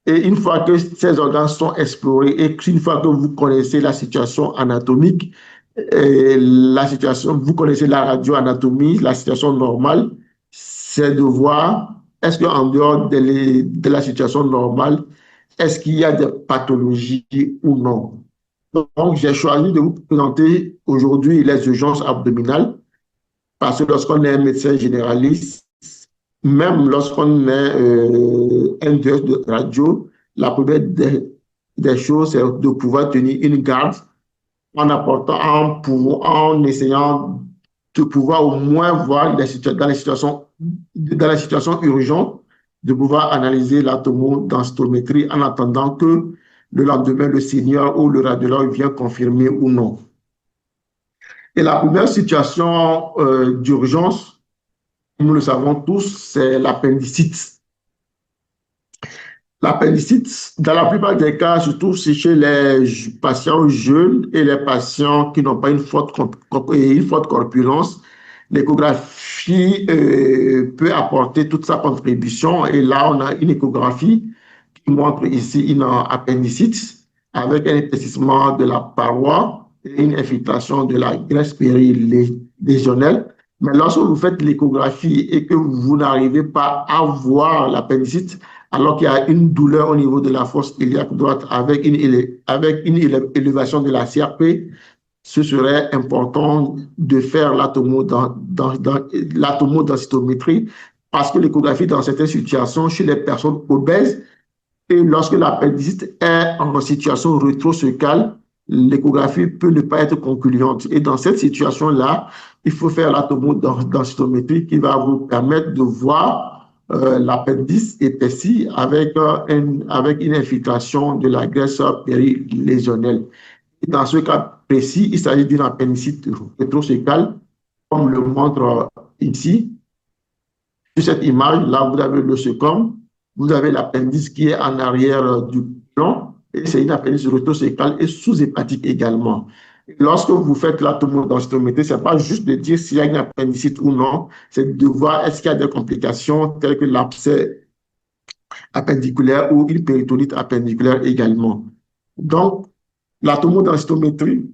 Et une fois que ces organes sont explorés et qu'une fois que vous connaissez la situation anatomique, vous connaissez la radioanatomie, la situation normale, c'est de voir est-ce qu'en dehors de la situation normale, est-ce qu'il y a des pathologies ou non. Donc, j'ai choisi de vous présenter aujourd'hui les urgences abdominales parce que lorsqu'on est un médecin généraliste, même lorsqu'on est un directeur de radio, la première des choses, c'est de pouvoir tenir une garde en apportant, en essayant de pouvoir au moins voir dans les situations urgentes, de pouvoir analyser la tomodensitométrie en attendant que le lendemain, le senior ou le radiologue vienne confirmer ou non. Et la première situation d'urgence, nous le savons tous, c'est l'appendicite. L'appendicite, dans la plupart des cas, surtout chez les patients jeunes et les patients qui n'ont pas une forte corpulence, l'échographie peut apporter toute sa contribution. Et là, on a une échographie qui montre ici une appendicite avec un épaississement de la paroi et une infiltration de la graisse périlésionnelle. Mais lorsque vous faites l'échographie et que vous n'arrivez pas à voir l'appendicite, alors qu'il y a une douleur au niveau de la fosse iliaque droite avec une élévation de la CRP, ce serait important de faire la tomodensitométrie parce que l'échographie, dans certaines situations, chez les personnes obèses, et lorsque l'appendicite est en situation rétrocécale, l'échographie peut ne pas être concluante. Et dans cette situation-là, il faut faire la tomodensitométrie qui va vous permettre de voir l'appendice épaissi avec une infiltration de la graisse périlésionnelle. Et dans ce cas précis, il s'agit d'une appendicite rétrocécale, comme le montre ici. Sur cette image, là, vous avez le secum, vous avez l'appendice qui est en arrière du plomb, et c'est une appendice rétrocécale et sous-hépatique également. Et lorsque vous faites la tomodensitométrie, ce n'est pas juste de dire s'il y a une appendicite ou non, c'est de voir est-ce qu'il y a des complications telles que l'abcès appendiculaire ou une péritonite appendiculaire également. Donc, la tomodensitométrie,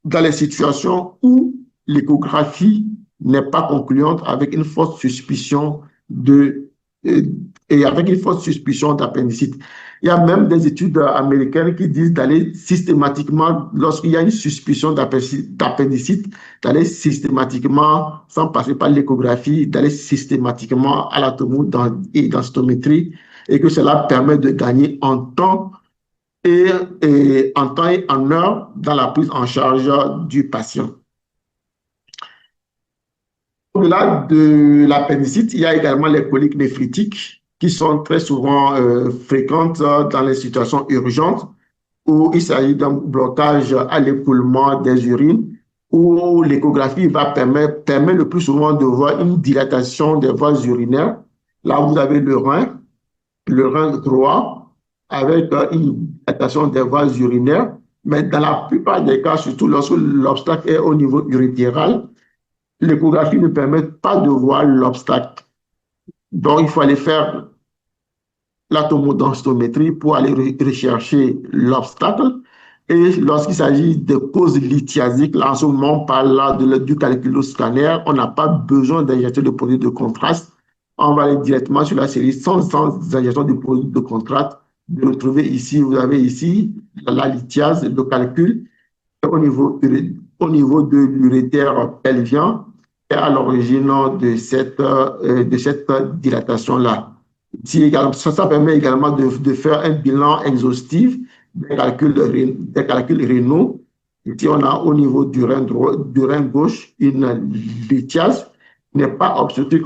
dans les situations où l'échographie n'est pas concluante avec une forte suspicion d'appendicite. Il y a même des études américaines qui disent d'aller systématiquement, lorsqu'il y a une suspicion d'appendicite, d'aller systématiquement, sans passer par l'échographie, d'aller systématiquement à la tomodensitométrie et que cela permet de gagner en temps et en temps et en heure dans la prise en charge du patient. Au-delà de l'appendicite, il y a également les coliques néphrétiques qui sont très souvent fréquentes dans les situations urgentes où il s'agit d'un blocage à l'écoulement des urines où l'échographie permet le plus souvent de voir une dilatation des voies urinaires. Là, vous avez le rein droit avec une dilatation des voies urinaires, mais dans la plupart des cas, surtout lorsque l'obstacle est au niveau urétéral, l'échographie ne permet pas de voir l'obstacle. Donc, il faut aller faire la tomodensitométrie pour aller rechercher l'obstacle. Et lorsqu'il s'agit de causes lithiasiques, là, en ce moment, on parle là du calculoscanner, on n'a pas besoin d'injecter de produit de contraste. On va aller directement sur la série sans injection de produit de contraste. Vous le trouvez ici, vous avez ici la lithiase, le calcul au niveau de l'urétère pelvien est à l'origine de cette dilatation-là. Ça permet également de faire un bilan exhaustif des calculs rénaux. Ici, on a au niveau du rein gauche une lithiase qui n'est pas obstructive,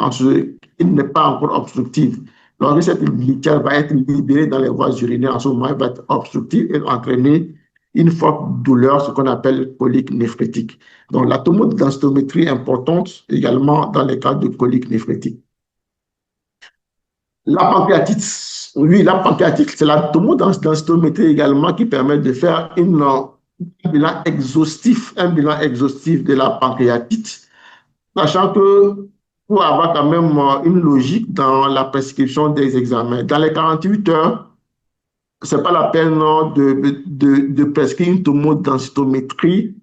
il n'est pas encore obstructive. Lorsque cette lithiase va être libérée dans les voies urinaires, en ce moment, elle va être obstructive et entraîner une forte douleur, ce qu'on appelle colique néphrétique. Donc, la tomodensitométrie est importante également dans les cas de colique néphrétique. La pancréatite, oui, la pancréatite, c'est la tomodensitométrie également qui permet de faire un bilan exhaustif de la pancréatite, sachant que pour avoir quand même une logique dans la prescription des examens, dans les 48 heures, c'est pas la peine de prescrire une tomodensitométrie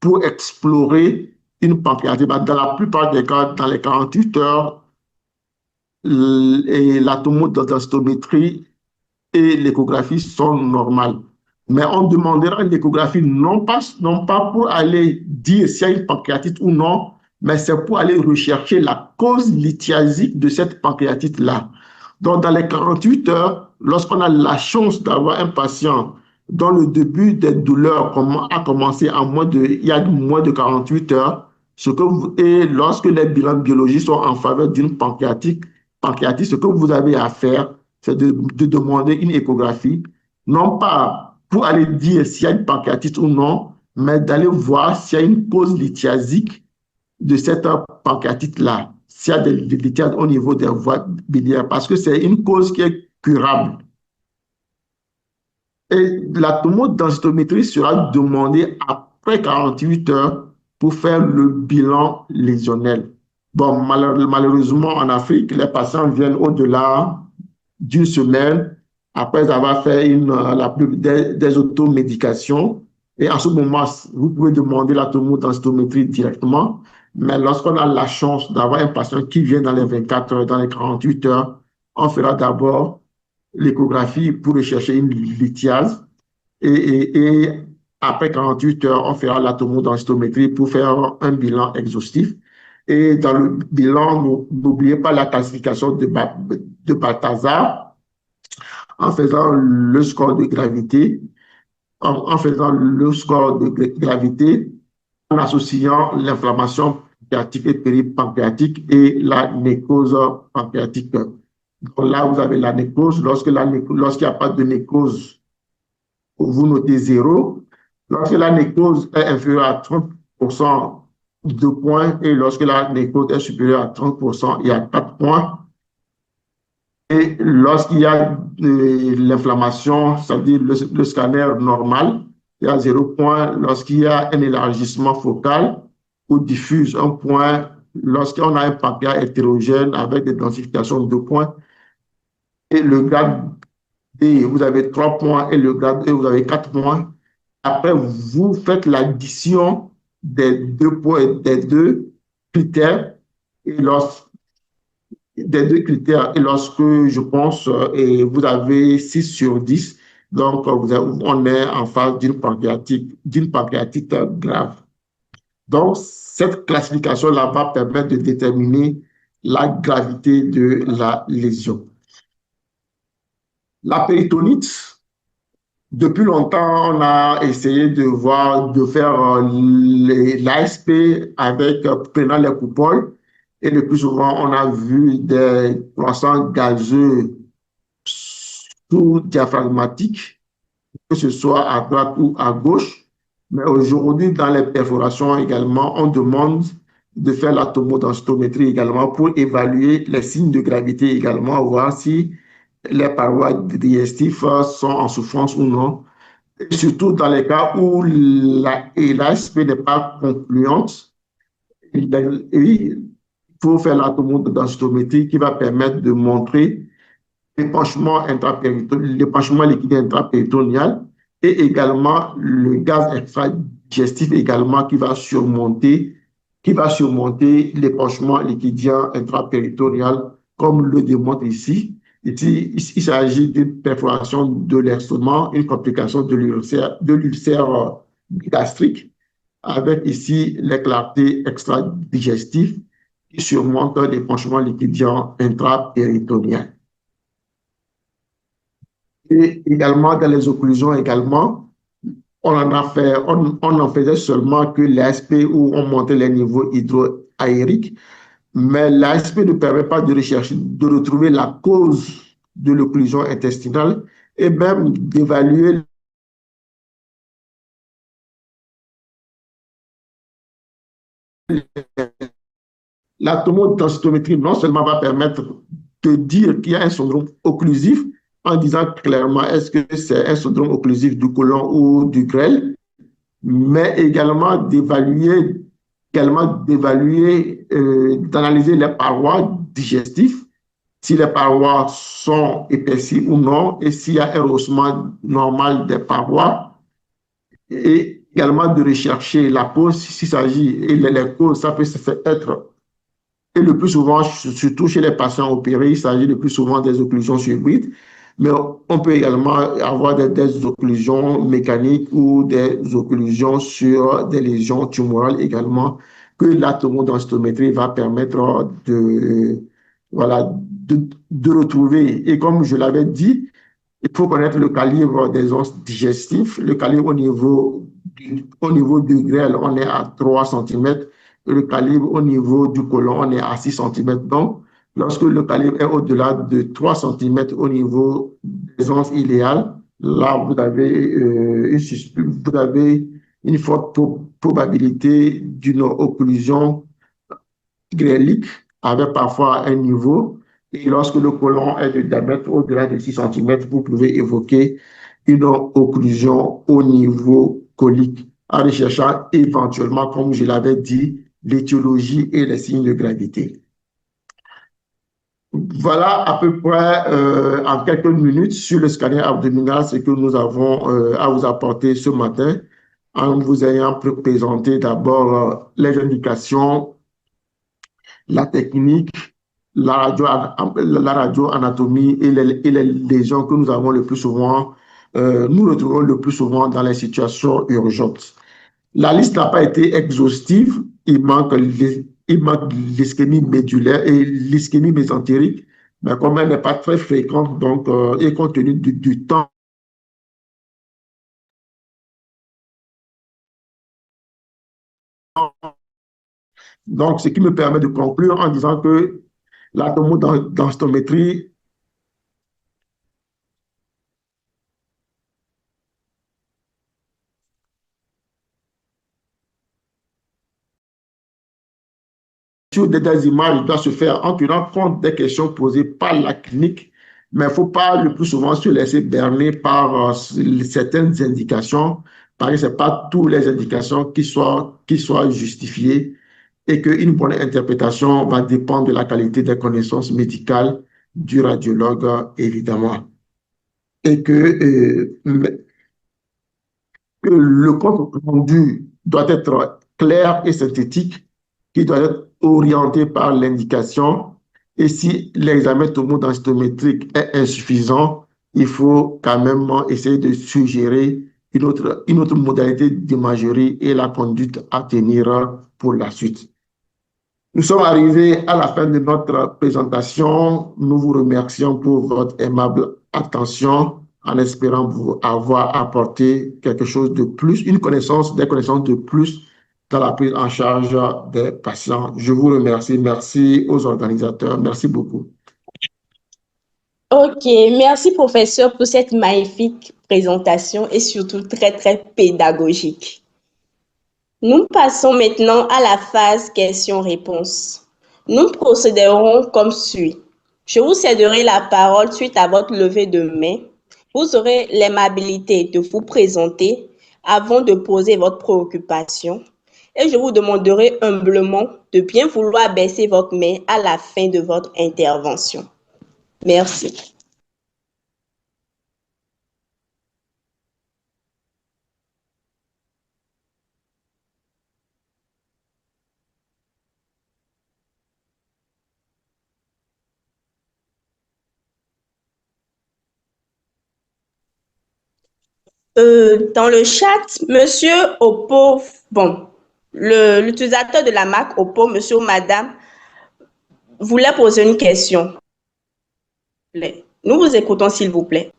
pour explorer une pancréatite. Dans la plupart des cas, dans les 48 heures, et la tomodensitométrie et l'échographie sont normales. Mais on demandera l'échographie non pas pour aller dire s'il y a une pancréatite ou non, mais c'est pour aller rechercher la cause lithiasique de cette pancréatite-là. Donc, dans les 48 heures, lorsqu'on a la chance d'avoir un patient dont le début des douleurs a commencé il y a moins de 48 heures, et lorsque les bilans biologiques sont en faveur d'une pancréatite, ce que vous avez à faire, c'est de demander une échographie, non pas pour aller dire s'il y a une pancréatite ou non, mais d'aller voir s'il y a une cause lithiasique de cette pancréatite-là, s'il y a des lithiases au niveau des voies biliaires, parce que c'est une cause qui est curable. Et la tomodensitométrie sera demandée après 48 heures pour faire le bilan lésionnel. Bon, malheureusement, en Afrique, les patients viennent au-delà d'une semaine après avoir fait des automédications. Et en ce moment, vous pouvez demander la tomodensitométrie directement. Mais lorsqu'on a la chance d'avoir un patient qui vient dans les 24 heures, dans les 48 heures, on fera d'abord l'échographie pour rechercher une lithiase. Et après 48 heures, on fera la tomodensitométrie pour faire un bilan exhaustif. Et dans le bilan, n'oubliez pas la classification de Balthazar en faisant le score de gravité, en faisant le score de gravité, en associant l'inflammation pancréatique et péripancréatique et la nécrose pancréatique. Donc là, vous avez la nécrose. Lorsqu'il n'y a pas de nécrose, vous notez 0. Lorsque la nécrose est inférieure à 30%, 2 points. Et lorsque la nécrose est supérieure à 30%, il y a 4 points. Et lorsqu'il y a l'inflammation, c'est-à-dire le scanner normal, il y a 0 point. Lorsqu'il y a un élargissement focal ou diffuse, 1 point. Lorsqu'on a un pancréas hétérogène avec des densifications de 2 points. Et le grade D, vous avez 3 points et le grade E, vous avez 4 points. Après, vous faites l'addition des 2 points, des 2 critères et et lorsque je pense, et vous avez 6 sur 10, donc on est en phase d'une pancréatite grave. Donc, cette classification-là va permettre de déterminer la gravité de la lésion. La péritonite, depuis longtemps, on a essayé de faire l'ASP avec prenant les coupoles. Et le plus souvent, on a vu des croissants gazeux sous-diaphragmatiques, que ce soit à droite ou à gauche. Mais aujourd'hui, dans les perforations également, on demande de faire la tomodensitométrie également pour évaluer les signes de gravité également, voir si les parois digestives sont en souffrance ou non. Et surtout dans les cas où l'ASP n'est pas concluante, il faut faire la tomodensitométrie qui va permettre de montrer l'épanchement liquide intrapéritonéal et également le gaz extra-digestif également qui va surmonter l'épanchement liquidien intrapéritonéal comme le démontre ici. Ici, il s'agit d'une perforation de l'estomac, une complication de l'ulcère gastrique, avec ici les clartés extra-digestives qui surmontent l'épanchement liquidien intrapéritonéal. Et également, dans les occlusions également, on en faisait seulement que l'ASP où on montait les niveaux hydroaériques, mais l'ASP ne permet pas de retrouver la cause de l'occlusion intestinale et même d'évaluer la tomodensitométrie. Non seulement va permettre de dire qu'il y a un syndrome occlusif, en disant clairement est-ce que c'est un syndrome occlusif du côlon ou du grêle, mais également d'analyser les parois digestives si les parois sont épaiscies ou non, et s'il y a un rehaussement normal des parois, et également de rechercher la cause s'il s'agit, et les causes, ça peut être, et le plus souvent, surtout chez les patients opérés, il s'agit le plus souvent des occlusions subites, mais on peut également avoir des occlusions mécaniques ou des occlusions sur des lésions tumorales également, que la tomodensitométrie va permettre voilà, de retrouver. Et comme je l'avais dit, il faut connaître le calibre des os digestifs. Le calibre au niveau du grêle, on est à 3 cm. Le calibre au niveau du côlon, on est à 6 cm. Donc, lorsque le calibre est au-delà de 3 cm au niveau des os iléales, là, vous avez une forte probabilité d'une occlusion grélique avec parfois un niveau. Et lorsque le côlon est de diamètre au-delà de 6 cm, vous pouvez évoquer une occlusion au niveau colique en recherchant éventuellement, comme je l'avais dit, l'étiologie et les signes de gravité. Voilà à peu près en quelques minutes sur le scanner abdominal ce que nous avons à vous apporter ce matin en vous ayant présenté d'abord les indications, la technique, la radio-anatomie et les lésions que nous avons le plus souvent, nous retrouvons le plus souvent dans les situations urgentes. La liste n'a pas été exhaustive. Il manque l'ischémie médulaire et l'ischémie mésentérique, mais comme elle n'est pas très fréquente, donc, et compte tenu du temps, donc, ce qui me permet de conclure en disant que la tomodensitométrie sur des images doit se faire en tenant compte des questions posées par la clinique, mais il ne faut pas le plus souvent se laisser berner par certaines indications, parce que ce n'est pas toutes les indications qui soient justifiées et qu'une bonne interprétation va dépendre de la qualité des connaissances médicales du radiologue, évidemment. Et que le compte rendu doit être clair et synthétique, qui doit être orienté par l'indication. Et si l'examen tomodensitométrique est insuffisant, il faut quand même essayer de suggérer une autre modalité d'imagerie et la conduite à tenir pour la suite. Nous sommes arrivés à la fin de notre présentation. Nous vous remercions pour votre aimable attention en espérant vous avoir apporté quelque chose de plus, des connaissances de plus dans la prise en charge des patients. Je vous remercie. Merci aux organisateurs. Merci beaucoup. Ok, merci professeur pour cette magnifique présentation et surtout très, très pédagogique. Nous passons maintenant à la phase questions-réponses. Nous procéderons comme suit. Je vous céderai la parole suite à votre levée de main. Vous aurez l'aimabilité de vous présenter avant de poser votre préoccupation et je vous demanderai humblement de bien vouloir baisser votre main à la fin de votre intervention. Merci. Dans le chat, monsieur Oppo, bon, l'utilisateur de la marque Oppo, monsieur ou madame, voulait poser une question. Nous vous écoutons, s'il vous plaît.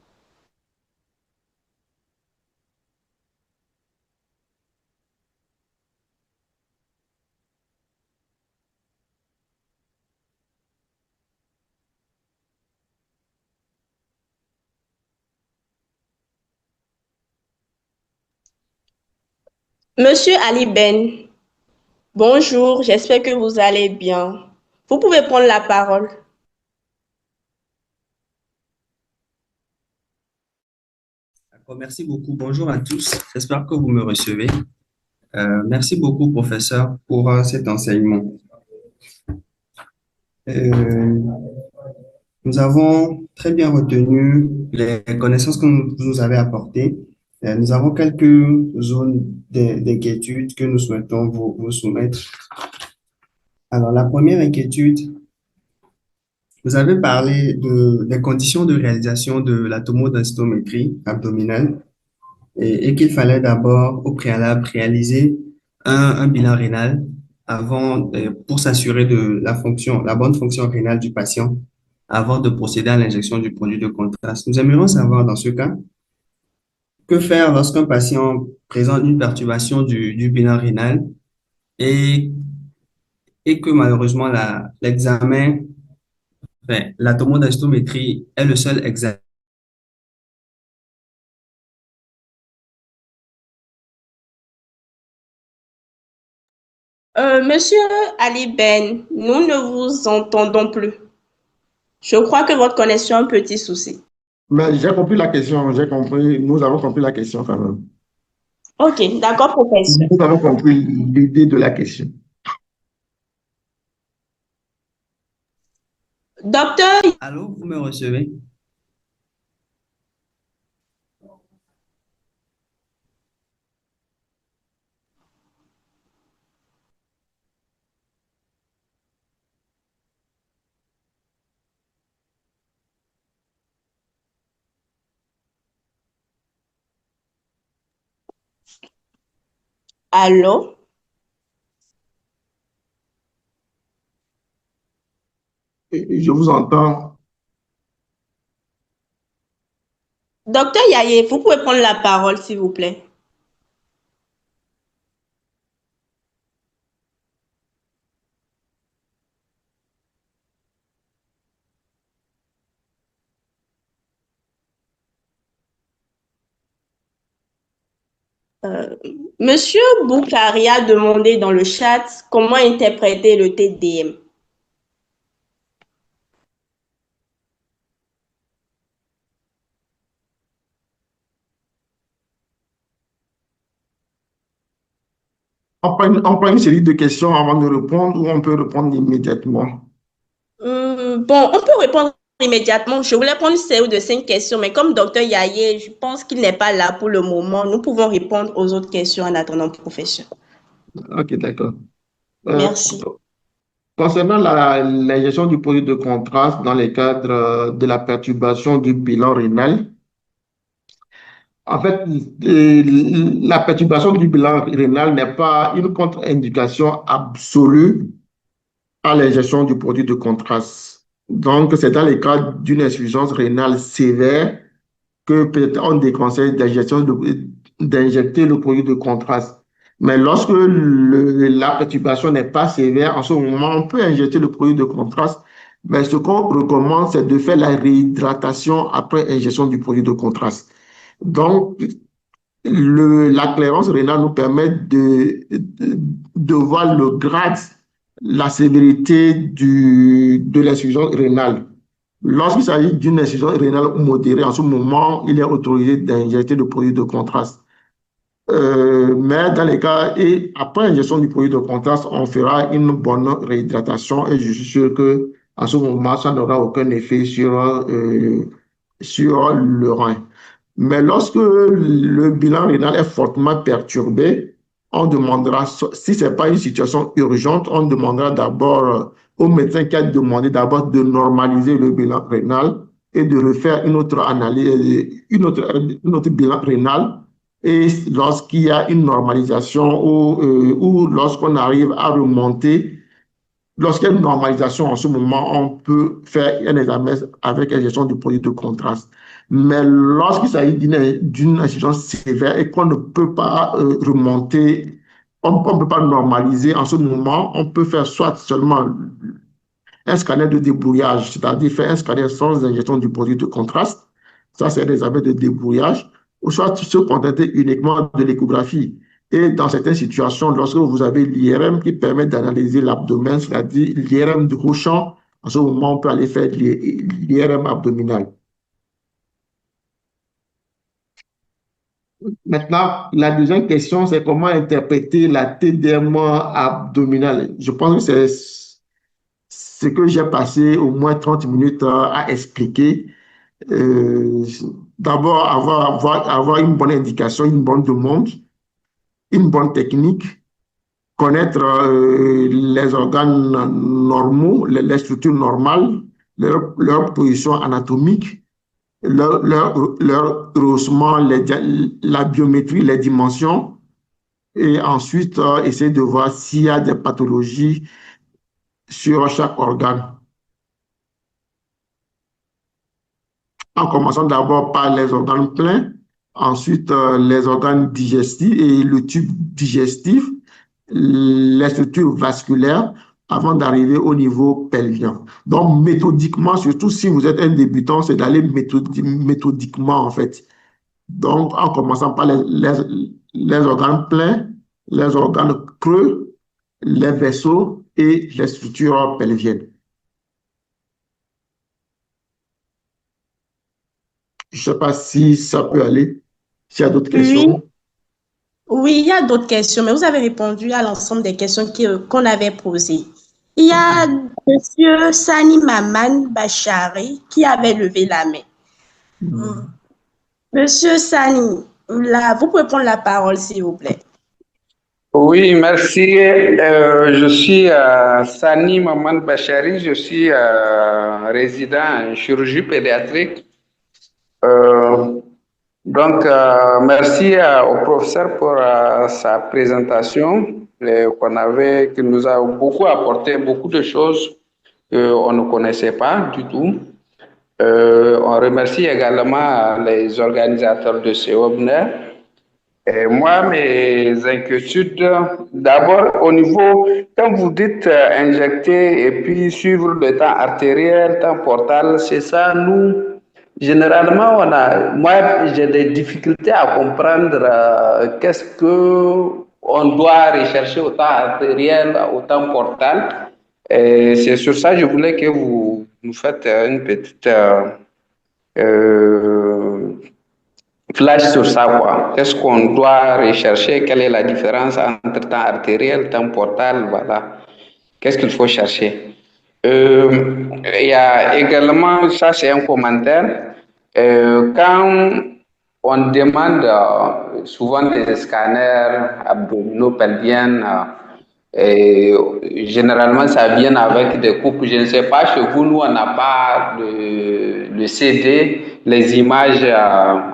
Monsieur Ali Ben, bonjour, j'espère que vous allez bien. Vous pouvez prendre la parole. D'accord, merci beaucoup. Bonjour à tous. J'espère que vous me recevez. Merci beaucoup, professeur, pour cet enseignement. Euh, Nous avons très bien retenu les connaissances que vous nous avez apportées. Nous avons quelques zones d'inquiétude que nous souhaitons vous soumettre. Alors, la première inquiétude, vous avez parlé des conditions de réalisation de la tomodensitométrie abdominale et qu'il fallait d'abord, au préalable, réaliser un bilan rénal avant, pour s'assurer de la bonne fonction rénale du patient avant de procéder à l'injection du produit de contraste. Nous aimerions savoir dans ce cas, que faire lorsqu'un patient présente une perturbation du bilan rénal et, et que malheureusement l'examen, enfin, la tomodensitométrie est le seul examen. Monsieur Ali Ben, nous ne vous entendons plus. Je crois que votre connexion a un petit souci. Mais j'ai compris la question, j'ai compris, nous avons compris la question quand même. Ok, d'accord, professeur. Nous avons compris l'idée de la question. Docteur, Allô, vous me recevez? allô? Je vous entends. Docteur Yaye, vous pouvez prendre la parole, s'il vous plaît. Euh, Monsieur Boukari a demandé dans le chat comment interpréter le TDM. On prend une série de questions avant de répondre ou on peut répondre immédiatement. Bon, on peut répondre immédiatement. Je voulais prendre une série de 5 questions, mais comme docteur Yaye, je pense qu'il n'est pas là pour le moment. Nous pouvons répondre aux autres questions en attendant, professeur. Ok, d'accord. Euh, Merci. Concernant l'injection du produit de contraste dans le cadre de la perturbation du bilan rénal, en fait, la perturbation du bilan rénal n'est pas une contre-indication absolue à l'injection du produit de contraste. Donc, c'est dans le cas d'une insuffisance rénale sévère que peut-être on déconseille d'injecter le produit de contraste. Mais lorsque la perturbation n'est pas sévère, en ce moment, on peut injecter le produit de contraste. Mais ce qu'on recommande, c'est de faire la réhydratation après injection du produit de contraste. Donc, la clairance rénale nous permet de voir le grade, la sévérité de l'insuffisance rénale. Lorsqu'il s'agit d'une insuffisance rénale modérée, en ce moment, il est autorisé d'injecter le produit de contraste. Mais dans les cas, et après injection du produit de contraste, on fera une bonne réhydratation et je suis sûr que en ce moment, ça n'aura aucun effet sur le rein. Mais lorsque le bilan rénal est fortement perturbé, on demandera, si ce n'est pas une situation urgente, on demandera d'abord au médecin qui a demandé d'abord de normaliser le bilan rénal et de refaire une autre analyse, une autre bilan rénal. Et lorsqu'il y a une normalisation ou lorsqu'on arrive à remonter, lorsqu'il y a une normalisation, en ce moment, on peut faire un examen avec injection du produit de contraste. Mais lorsqu'il s'agit d'une insuffisance sévère et qu'on ne peut pas remonter, on ne peut pas normaliser, en ce moment, on peut faire soit seulement un scanner de débrouillage, c'est-à-dire faire un scanner sans injection du produit de contraste. Ça, c'est des examens de débrouillage. Ou soit se contenter uniquement de l'échographie. Et dans certaines situations, lorsque vous avez l'IRM qui permet d'analyser l'abdomen, c'est-à-dire l'IRM de haut champ, en ce moment, on peut aller faire l'IRM abdominal. Maintenant, la deuxième question, c'est comment interpréter la TDM abdominale. Je pense que ce que j'ai passé au moins 30 minutes à expliquer. Euh, D'abord, avoir une bonne indication, une bonne demande, une bonne technique, connaître les organes normaux, les structures normales, leur position anatomique, leur rehaussement, la biométrie, les dimensions, et ensuite essayer de voir s'il y a des pathologies sur chaque organe. En commençant d'abord par les organes pleins, ensuite les organes digestifs et le tube digestif, les structures vasculaires, avant d'arriver au niveau pelvien. Donc, méthodiquement, surtout si vous êtes un débutant, c'est d'aller méthodiquement, en fait. Donc, en commençant par les organes pleins, les organes creux, les vaisseaux et les structures pelviennes. Je ne sais pas si ça peut aller. S'il y a d'autres Oui, questions. oui, il y a d'autres questions, mais vous avez répondu à l'ensemble des questions qu'on avait posées. Il y a Monsieur Sani Maman Bachari qui avait levé la main. Monsieur Sani, là, vous pouvez prendre la parole, s'il vous plaît. Oui, merci. Je suis Sani Maman Bachari, je suis résident en chirurgie pédiatrique. Merci au professeur pour sa présentation qui nous a beaucoup apporté beaucoup de choses qu'on ne connaissait pas du tout. On remercie également les organisateurs de ce webinaire. Et moi, mes inquiétudes, d'abord au niveau, quand vous dites injecter et puis suivre le temps artériel, temps portal, c'est ça, nous, généralement, moi, j'ai des difficultés à comprendre qu'est-ce que on doit rechercher au temps artériel, au temps portal. Et c'est sur ça que je voulais que vous nous faites une petite flash sur ça, quoi. Qu'est-ce qu'on doit rechercher? Quelle est la différence entre temps artériel, temps portal? Voilà. Qu'est-ce qu'il faut chercher? Il y a également, ça c'est un commentaire, quand on demande souvent des scanners abdominaux pelviens, et généralement ça vient avec des coupes. Je ne sais pas, chez vous, nous on n'a pas le CD, les images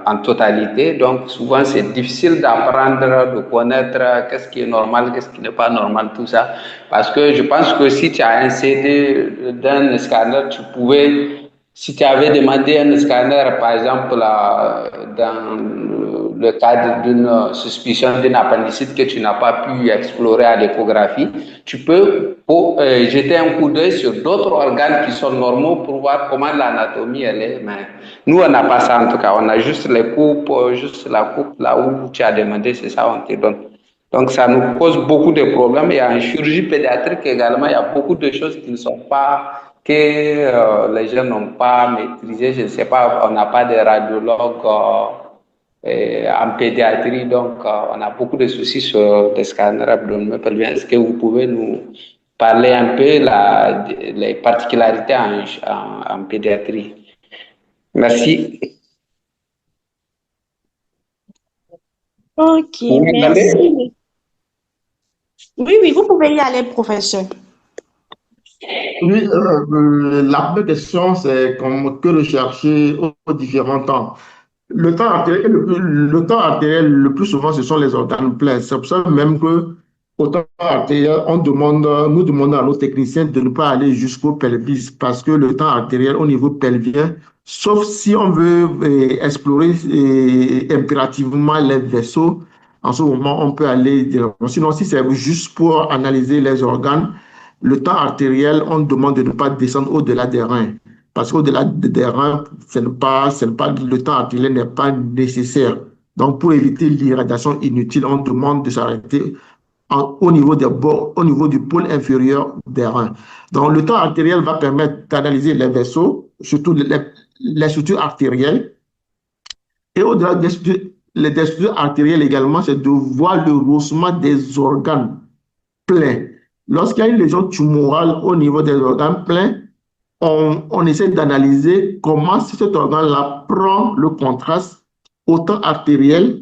en totalité, donc souvent c'est difficile d'apprendre, de connaître qu'est-ce qui est normal, qu'est-ce qui n'est pas normal, tout ça. Parce que je pense que si tu as un CD d'un scanner, tu pouvais, si tu avais demandé un scanner, par exemple, dans le cadre d'une suspicion d'une appendicite que tu n'as pas pu explorer à l'échographie, tu peux jeter un coup d'œil sur d'autres organes qui sont normaux pour voir comment l'anatomie elle est. Mais nous, on n'a pas ça en tout cas. On a juste les coupes, juste la coupe là où tu as demandé, c'est ça, on te donne. Donc, ça nous pose beaucoup de problèmes. Il y a en chirurgie pédiatrique également, il y a beaucoup de choses qui ne sont pas, que les gens n'ont pas maîtrisées. Je ne sais pas, on n'a pas de radiologues en pédiatrie, donc on a beaucoup de soucis sur des scanners abdominaux pelviens. Est-ce que vous pouvez nous parler un peu les particularités en pédiatrie? Merci. Ok, Vous merci. Oui, vous pouvez y aller, professeur. Oui, la première question, c'est que rechercher aux différents temps. Le temps artériel, le plus souvent, ce sont les organes pleins. C'est pour ça même que au temps artériel, nous demandons à nos techniciens de ne pas aller jusqu'au pelvis parce que le temps artériel au niveau pelvien, sauf si on veut explorer impérativement les vaisseaux, en ce moment, on peut aller. Sinon, si c'est juste pour analyser les organes, le temps artériel, on demande de ne pas descendre au-delà des reins. Parce qu'au-delà des reins, le temps artériel n'est pas nécessaire. Donc, pour éviter l'irradiation inutile, on demande de s'arrêter au niveau au niveau du pôle inférieur des reins. Donc, le temps artériel va permettre d'analyser les vaisseaux, surtout les structures artérielles. Et au-delà des structures artérielles également, c'est de voir le rehaussement des organes pleins. Lorsqu'il y a une lésion tumorale au niveau des organes pleins, on essaie d'analyser comment cet organe-là prend le contraste autant artériel,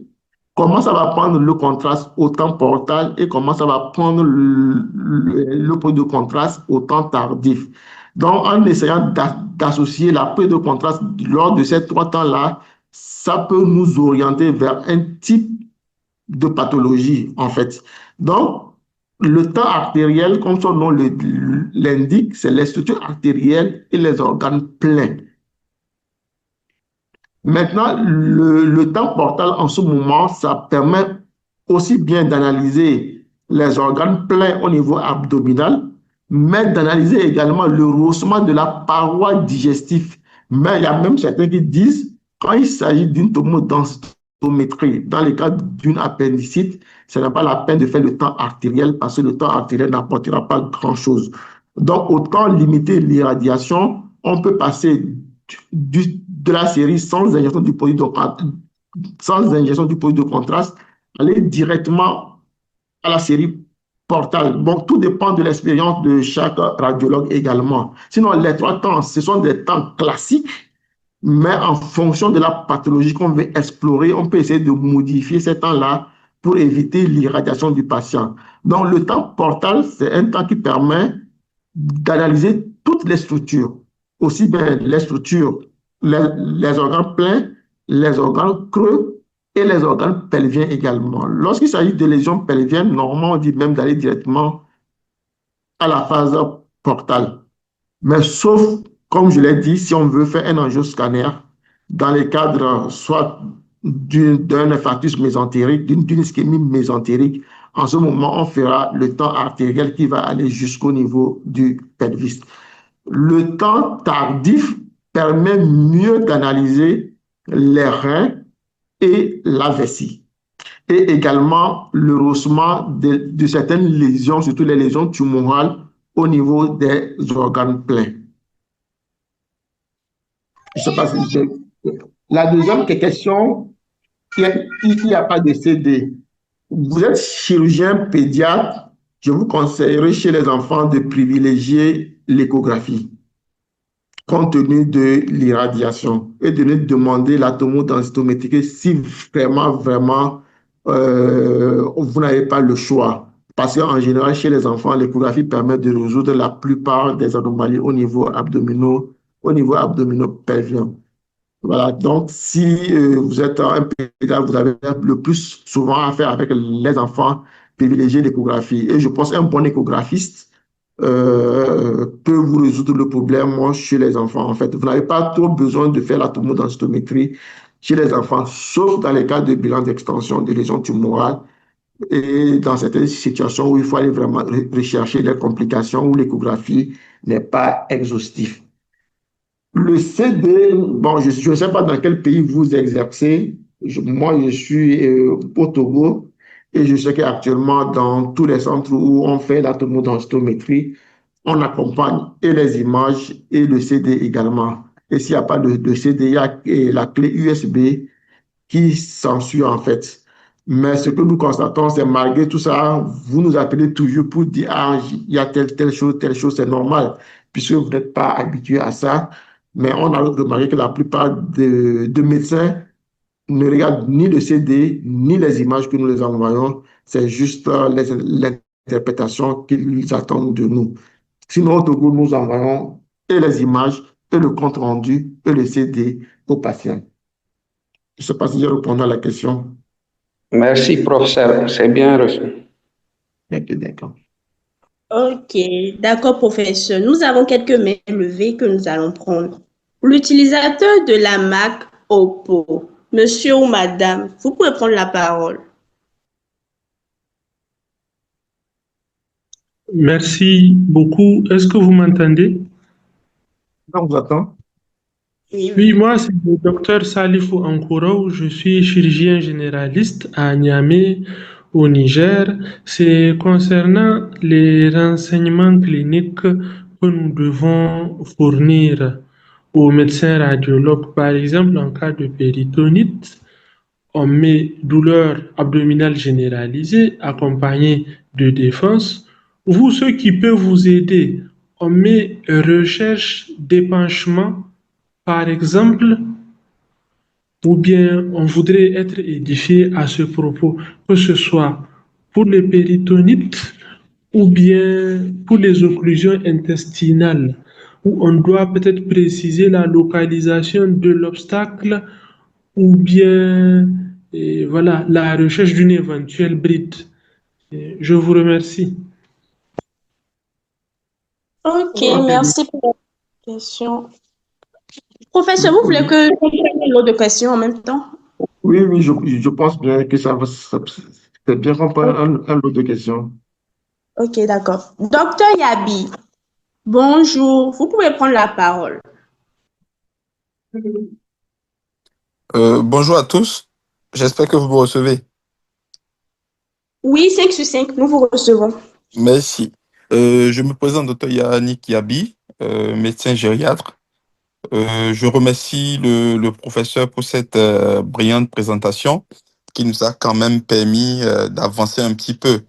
comment ça va prendre le contraste autant portal et comment ça va prendre le point de contraste autant tardif. Donc, en essayant d'associer la prise de contraste lors de ces trois temps-là, ça peut nous orienter vers un type de pathologie, en fait. Donc, le temps artériel, comme son nom l'indique, c'est les structures artérielles et les organes pleins. Maintenant, le temps portal, en ce moment, ça permet aussi bien d'analyser les organes pleins au niveau abdominal, mais d'analyser également le rehaussement de la paroi digestive. Mais il y a même certains qui disent, quand il s'agit d'une tomodensitométrie, dans le cas d'une appendicite, ce n'est pas la peine de faire le temps artériel parce que le temps artériel n'apportera pas grand-chose. Donc, autant limiter l'irradiation, on peut passer de la série sans injection du produit de contraste, aller directement à la série portale. Bon, tout dépend de l'expérience de chaque radiologue également. Sinon, les trois temps, ce sont des temps classiques, mais en fonction de la pathologie qu'on veut explorer, on peut essayer de modifier ces temps-là pour éviter l'irradiation du patient. Donc, le temps portal, c'est un temps qui permet d'analyser toutes les structures, aussi bien les structures, les organes pleins, les organes creux et les organes pelviens également. Lorsqu'il s'agit de lésions pelviennes, normalement, on dit même d'aller directement à la phase portale. Mais sauf, comme je l'ai dit, si on veut faire un angioscanner dans le cadre soit d'un infarctus mésentérique, d'une ischémie mésentérique, en ce moment, on fera le temps artériel qui va aller jusqu'au niveau du pelvis. Le temps tardif permet mieux d'analyser les reins et la vessie. Et également le rehaussement de certaines lésions, surtout les lésions tumorales au niveau des organes pleins. Je ne sais pas si la deuxième question, il n'y a pas de CD. Vous êtes chirurgien pédiatre, je vous conseillerais chez les enfants de privilégier l'échographie compte tenu de l'irradiation et de ne demander la tomodensitométrie si vraiment vous n'avez pas le choix. Parce qu'en général, chez les enfants, l'échographie permet de résoudre la plupart des anomalies au niveau abdominopelvien. Voilà, donc si vous êtes un pédiatre, vous avez le plus souvent à faire avec les enfants, privilégier l'échographie. Et je pense qu'un bon échographiste peut vous résoudre le problème chez les enfants. En fait, vous n'avez pas trop besoin de faire la tomodensitométrie chez les enfants, sauf dans les cas de bilan d'extension de lésions tumorales et dans certaines situations où il faut aller vraiment rechercher les complications où l'échographie n'est pas exhaustive. Le CD, bon, je ne sais pas dans quel pays vous exercez. Moi, je suis au Togo et je sais qu'actuellement, dans tous les centres où on fait la tomodensitométrie, on accompagne et les images et le CD également. Et s'il n'y a pas de CD, il y a la clé USB qui s'ensuit en fait. Mais ce que nous constatons, c'est malgré tout ça, vous nous appelez toujours pour dire, ah, il y a telle chose, c'est normal, puisque vous n'êtes pas habitué à ça. Mais on a remarqué que la plupart de médecins ne regardent ni le CD, ni les images que nous les envoyons. C'est juste l'interprétation qu'ils attendent de nous. Sinon, au Togo, nous envoyons et les images, et le compte rendu, et le CD aux patients. Je ne sais pas si j'ai répondu à la question. Merci, professeur. C'est bien reçu. D'accord. Ok, d'accord, professeur. Nous avons quelques mains levées que nous allons prendre. L'utilisateur de la Mac Oppo, monsieur ou madame, vous pouvez prendre la parole. Merci beaucoup. Est-ce que vous m'entendez? On vous attend. Oui, moi, c'est le docteur Salifou Ankourou. Je suis chirurgien généraliste à Niamey, au Niger. C'est concernant les renseignements cliniques que nous devons fournir aux médecins radiologues. Par exemple, en cas de péritonite, on met douleur abdominale généralisée accompagnée de défense. Vous, ce qui peut vous aider, on met recherche d'épanchement, par exemple, ou bien on voudrait être édifié à ce propos, que ce soit pour les péritonites ou bien pour les occlusions intestinales, où on doit peut-être préciser la localisation de l'obstacle ou bien voilà, la recherche d'une éventuelle bride. Je vous remercie. Ok, Ok, merci pour la question. Professeur, vous voulez que je prenne l'autre question en même temps? oui, oui, je pense bien que c'est bien qu'on prenne un lot de questions. Ok, d'accord. Docteur Yabi, bonjour. Vous pouvez prendre la parole. Bonjour à tous, j'espère que vous me recevez. Oui, 5 sur 5, nous vous recevons. Merci. Je me présente, docteur Yannick Yabi, médecin gériatre. Je remercie le professeur pour cette brillante présentation qui nous a quand même permis d'avancer un petit peu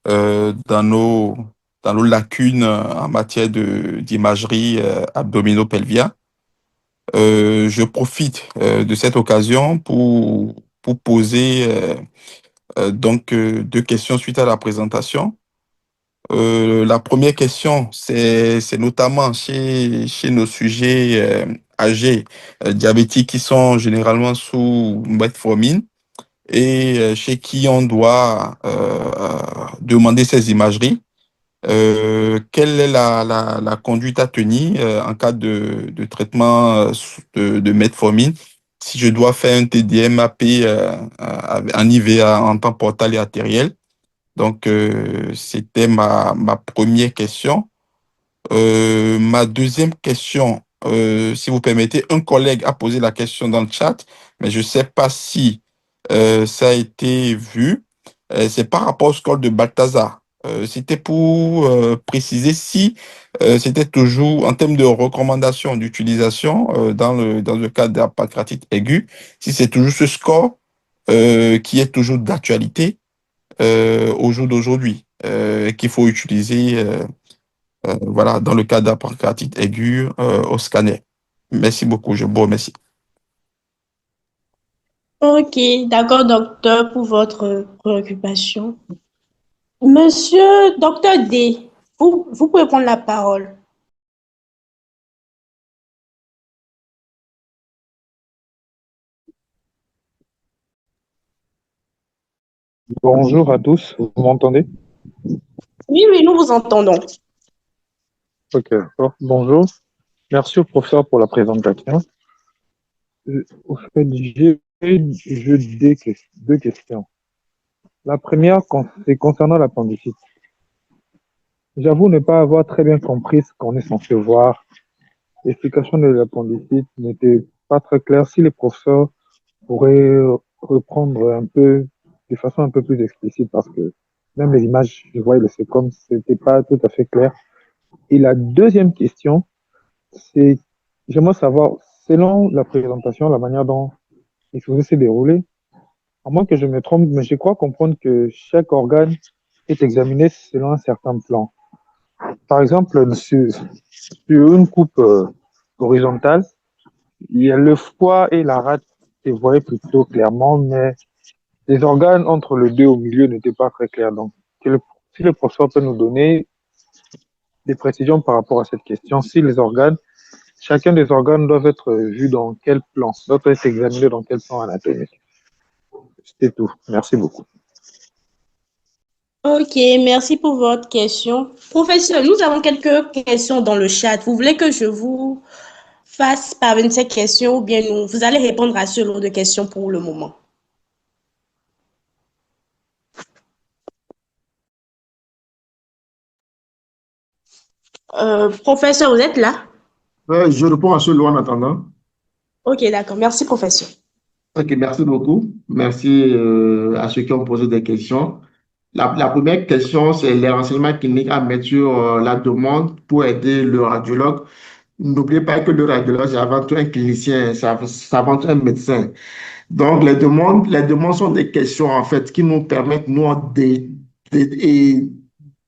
dans nos lacunes en matière d'imagerie abdominopelvienne. Je profite de cette occasion pour poser deux questions suite à la présentation. La première question, c'est notamment chez nos sujets âgés, diabétiques qui sont généralement sous metformine et chez qui on doit demander ces imageries. Quelle est la conduite à tenir en cas de traitement de metformine si je dois faire un TDM-AP en IVA en temps portal et artériel? Donc, c'était ma première question. Ma deuxième question, si vous permettez, un collègue a posé la question dans le chat, mais je ne sais pas si ça a été vu. C'est par rapport au score de Balthazar. C'était pour préciser si c'était toujours, en termes de recommandations d'utilisation dans le cadre de la pancréatite aiguë, si c'est toujours ce score qui est toujours d'actualité au jour d'aujourd'hui, qu'il faut utiliser voilà, dans le cas de la pancréatite aiguë au scanner. Merci beaucoup, je vous remercie. Ok, d'accord, docteur, pour votre préoccupation. Monsieur docteur D, vous pouvez prendre la parole. Bonjour à tous, vous m'entendez? Oui, oui, nous vous entendons. Ok, d'accord. Bonjour. Merci au professeur pour la présentation. Au fait, j'ai deux questions. La première, c'est concernant l'appendicite. J'avoue ne pas avoir très bien compris ce qu'on est censé voir. L'explication de l'appendicite n'était pas très claire. Si les professeurs pourraient reprendre un peu, de façon un peu plus explicite, parce que même les images, je voyais le comme c'était pas tout à fait clair. Et la deuxième question, c'est, j'aimerais savoir, selon la présentation, la manière dont l'exposé s'est déroulé, à moins que je me trompe, mais je crois comprendre que chaque organe est examiné selon un certain plan. Par exemple, sur une coupe horizontale, il y a le foie et la rate se voyaient plutôt clairement, mais les organes entre le deux au milieu n'étaient pas très clairs. Donc, si le professeur peut nous donner des précisions par rapport à cette question, si les organes chacun des organes doit être vu dans quel plan, doit être examiné dans quel plan anatomique. C'était tout. Merci beaucoup. Ok, merci pour votre question. Professeur, nous avons quelques questions dans le chat. Vous voulez que je vous fasse parvenir ces questions ou bien vous allez répondre à ce lot de questions pour le moment? Professeur, vous êtes là? Je réponds à ce lot en attendant. Ok, d'accord. Merci, professeur. Ok, merci beaucoup. Merci à ceux qui ont posé des questions. La première question, c'est les renseignements cliniques à mettre sur la demande pour aider le radiologue. N'oubliez pas que le radiologue, c'est avant tout un clinicien, c'est avant tout un médecin. Donc, les demandes sont des questions, en fait, qui nous permettent, nous,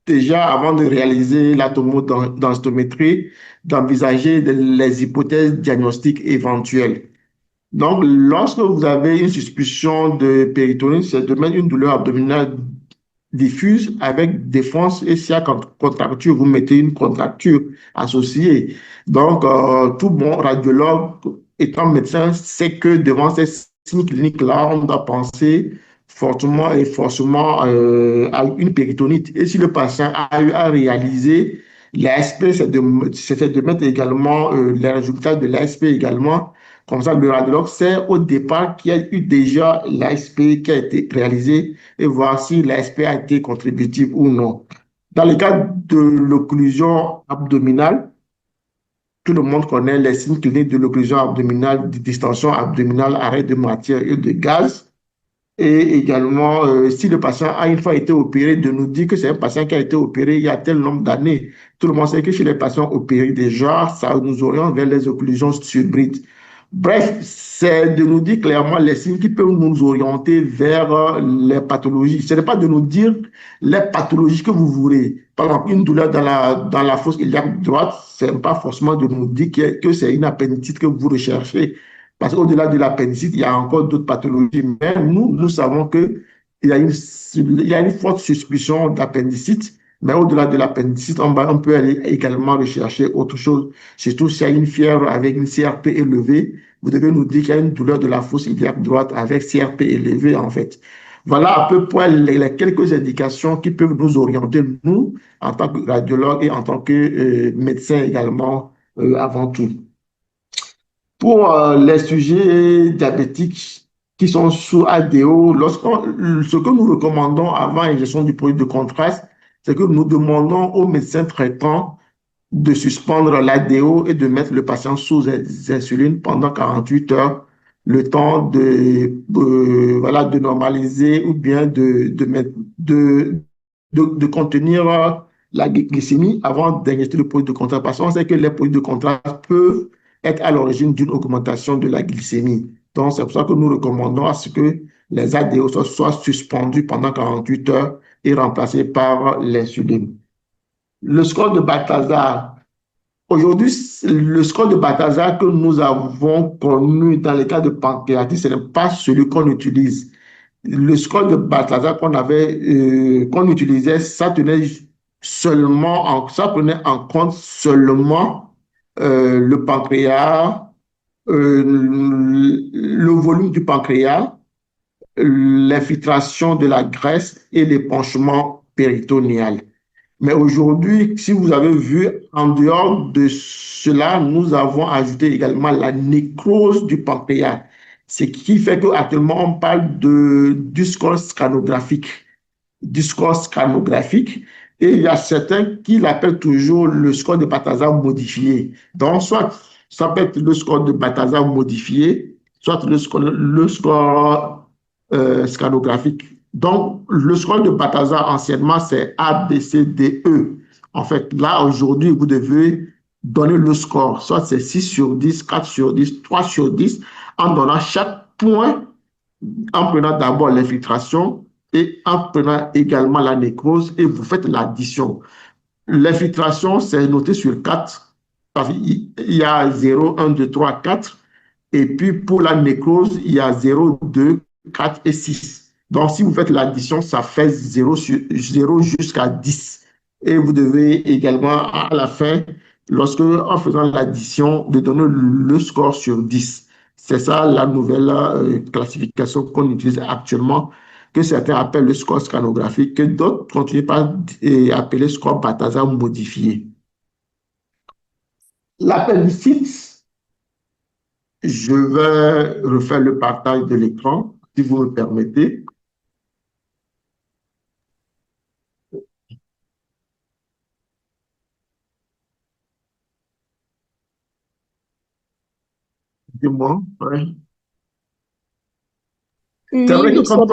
déjà, avant de réaliser la tomodensitométrie, d'envisager les hypothèses diagnostiques éventuelles. Donc, lorsque vous avez une suspicion de péritonite, c'est de mettre une douleur abdominale diffuse avec défense et s'il y a contracture, vous mettez une contracture associée. Donc, tout bon radiologue étant médecin sait que devant ces signes cliniques-là, on doit penser fortement et forcément à une péritonite. Et si le patient a eu à réaliser l'ASP, c'est de mettre également les résultats de l'ASP également. Comme ça, le radiologue sait au départ qu'il y a eu déjà l'ASP qui a été réalisé et voir si l'ASP a été contributif ou non. Dans le cas de l'occlusion abdominale, tout le monde connaît les signes cliniques de l'occlusion abdominale, de distension abdominale, arrêt de matière et de gaz. Et également, si le patient a une fois été opéré, de nous dire que c'est un patient qui a été opéré il y a tel nombre d'années. Tout le monde sait que chez les patients opérés déjà, ça nous oriente vers les occlusions subrites. Bref, c'est de nous dire clairement les signes qui peuvent nous orienter vers les pathologies. Ce n'est pas de nous dire les pathologies que vous voulez. Par exemple, une douleur dans la fosse iliaque droite, ce n'est pas forcément de nous dire que c'est une appendicite que vous recherchez. Parce qu'au-delà de l'appendicite, il y a encore d'autres pathologies. Mais nous savons qu'il y a une forte suspicion d'appendicite. Mais au-delà de l'appendicite, on peut aller également rechercher autre chose. Surtout s'il y a une fièvre avec une CRP élevée, vous devez nous dire qu'il y a une douleur de la fosse iliaque droite avec CRP élevée, en fait. Voilà à peu près les quelques indications qui peuvent nous orienter, nous, en tant que radiologue et en tant que médecin également, avant tout. Pour les sujets diabétiques qui sont sous ADO, ce que nous recommandons avant injection du produit de contraste, c'est que nous demandons aux médecins traitants de suspendre l'ADO et de mettre le patient sous insuline pendant 48 heures, le temps voilà, de normaliser ou bien de contenir la glycémie avant d'injecter le produit de contraste. Parce qu'on sait que les produits de contraste peuvent être à l'origine d'une augmentation de la glycémie. Donc, c'est pour ça que nous recommandons à ce que les ADO soient suspendus pendant 48 heures et remplacés par l'insuline. Le score de Balthazar. Aujourd'hui, le score de Balthazar que nous avons connu dans les cas de pancréatite, ce n'est pas celui qu'on utilise. Le score de Balthazar qu'on utilisait, ça prenait en compte seulement le pancréas, le volume du pancréas, l'infiltration de la graisse et l'épanchement péritonéal. Mais aujourd'hui, si vous avez vu, en dehors de cela, nous avons ajouté également la nécrose du pancréas. Ce qui fait qu'actuellement, on parle du score scanographique. Du score scanographique. Et il y a certains qui l'appellent toujours le score de Balthazar modifié. Donc, soit ça peut être le score de Balthazar modifié, soit le score scanographique. Donc, le score de Balthazar, anciennement, c'est A, B, C, D, E. En fait, là, aujourd'hui, vous devez donner le score. Soit c'est 6 sur 10, 4 sur 10, 3 sur 10, en donnant chaque point, en prenant d'abord l'infiltration et en prenant également la nécrose, et vous faites l'addition. L'infiltration, c'est noté sur 4. Il y a 0, 1, 2, 3, 4. Et puis, pour la nécrose, il y a 0, 2, 4 et 6. Donc, si vous faites l'addition, ça fait 0 jusqu'à 10. Et vous devez également, à la fin, en faisant l'addition, de donner le score sur 10. C'est ça la nouvelle classification qu'on utilise actuellement, que certains appellent le score scanographique, que d'autres continuent par appeler score Balthazar modifié. L'appendicite, je vais refaire le partage de l'écran, si vous me permettez. Dis-moi, ouais. C'est vrai que Oui, c'est bon.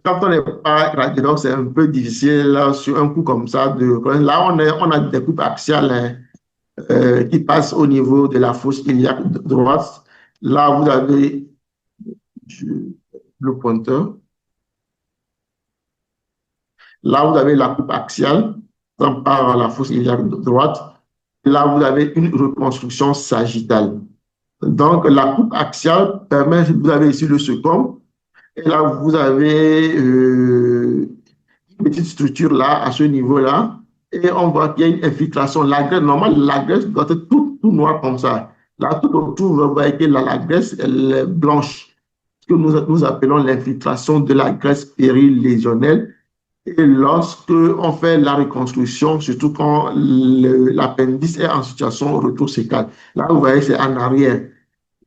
quand on n'est pas radiologue, c'est un peu difficile là, sur un coup comme ça. Là, on a des coupes axiales qui passent au niveau de la fosse iliaque droite. Là, vous avez le pointeur. Là, vous avez la coupe axiale, ça part à la fosse iliaque droite. Là, vous avez une reconstruction sagittale. Donc, la coupe axiale permet, vous avez ici le second, et là, vous avez une petite structure là, à ce niveau-là, et on voit qu'il y a une infiltration. La graisse, normalement, la graisse doit être tout noir comme ça. Là, tout autour, vous voyez que la graisse, elle est blanche, ce que nous appelons l'infiltration de la graisse périlésionnelle. Et lorsque on fait la reconstruction, surtout quand l'appendice est en situation retour sécal, là, vous voyez, c'est en arrière.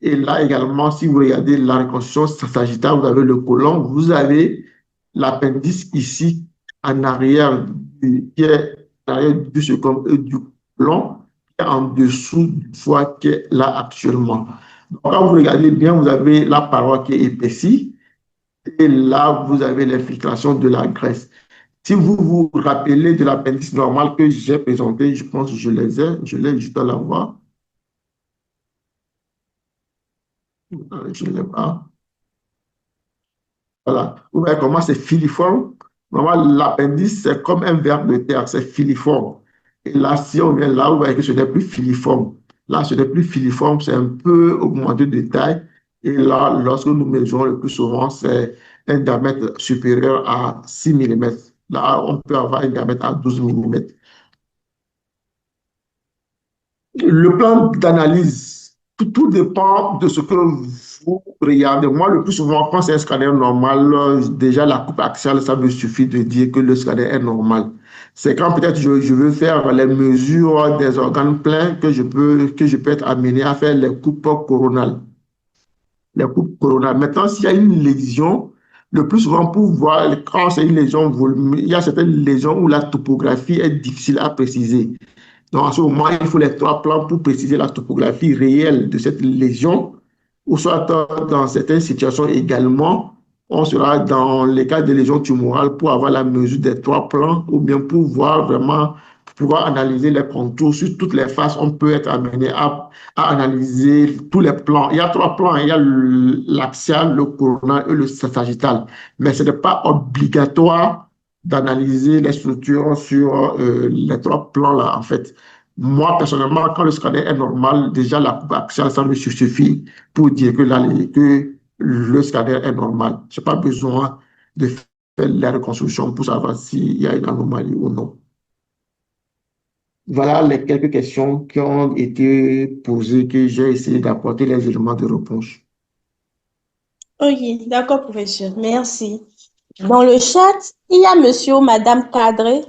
Et là également, si vous regardez la reconstruction sagittale, vous avez le côlon, vous avez l'appendice ici en arrière, qui est en arrière du second du côlon, qui est en dessous du foie qui est là actuellement. Donc, quand vous regardez bien, vous avez la paroi qui est épaissie, et là, vous avez l'infiltration de la graisse. Si vous vous rappelez de l'appendice normal que j'ai présenté, je pense que je l'ai juste à la voir. Je ne l'ai pas. Voilà. Vous voyez comment c'est filiforme. Normalement, l'appendice, c'est comme un verre de terre, c'est filiforme. Et là, si on vient là, vous voyez que ce n'est plus filiforme. Là, ce n'est plus filiforme, c'est un peu augmenté de taille. Et là, lorsque nous mesurons le plus souvent, c'est un diamètre supérieur à 6 mm. Là, on peut avoir un diamètre à 12 mm. Le plan d'analyse, tout dépend de ce que vous regardez. Moi, le plus souvent, quand c'est un scanner normal, déjà la coupe axiale, ça me suffit de dire que le scanner est normal. C'est quand peut-être je veux faire les mesures des organes pleins que je peux être amené à faire les coupes coronales. Les coupes coronales. Maintenant, s'il y a une lésion, le plus souvent pour voir, quand c'est une lésion volumineuse, il y a certaines lésions où la topographie est difficile à préciser. Donc, à ce moment, il faut les trois plans pour préciser la topographie réelle de cette lésion, ou soit dans certaines situations également, on sera dans les cas de lésions tumorales pour avoir la mesure des trois plans, ou bien pour voir vraiment, pour pouvoir analyser les contours sur toutes les faces, on peut être amené à analyser tous les plans. Il y a trois plans, il y a l'axial, le coronal et le sagittal, mais ce n'est pas obligatoire d'analyser les structures sur les trois plans-là, en fait. Moi, personnellement, quand le scanner est normal, déjà la coupe axiale, ça me suffit pour dire que le scanner est normal. Je n'ai pas besoin de faire la reconstruction pour savoir s'il y a une anomalie ou non. Voilà les quelques questions qui ont été posées, que j'ai essayé d'apporter les éléments de réponse. Ok, d'accord, professeur. Merci. Dans le chat, il y a monsieur ou madame Cadré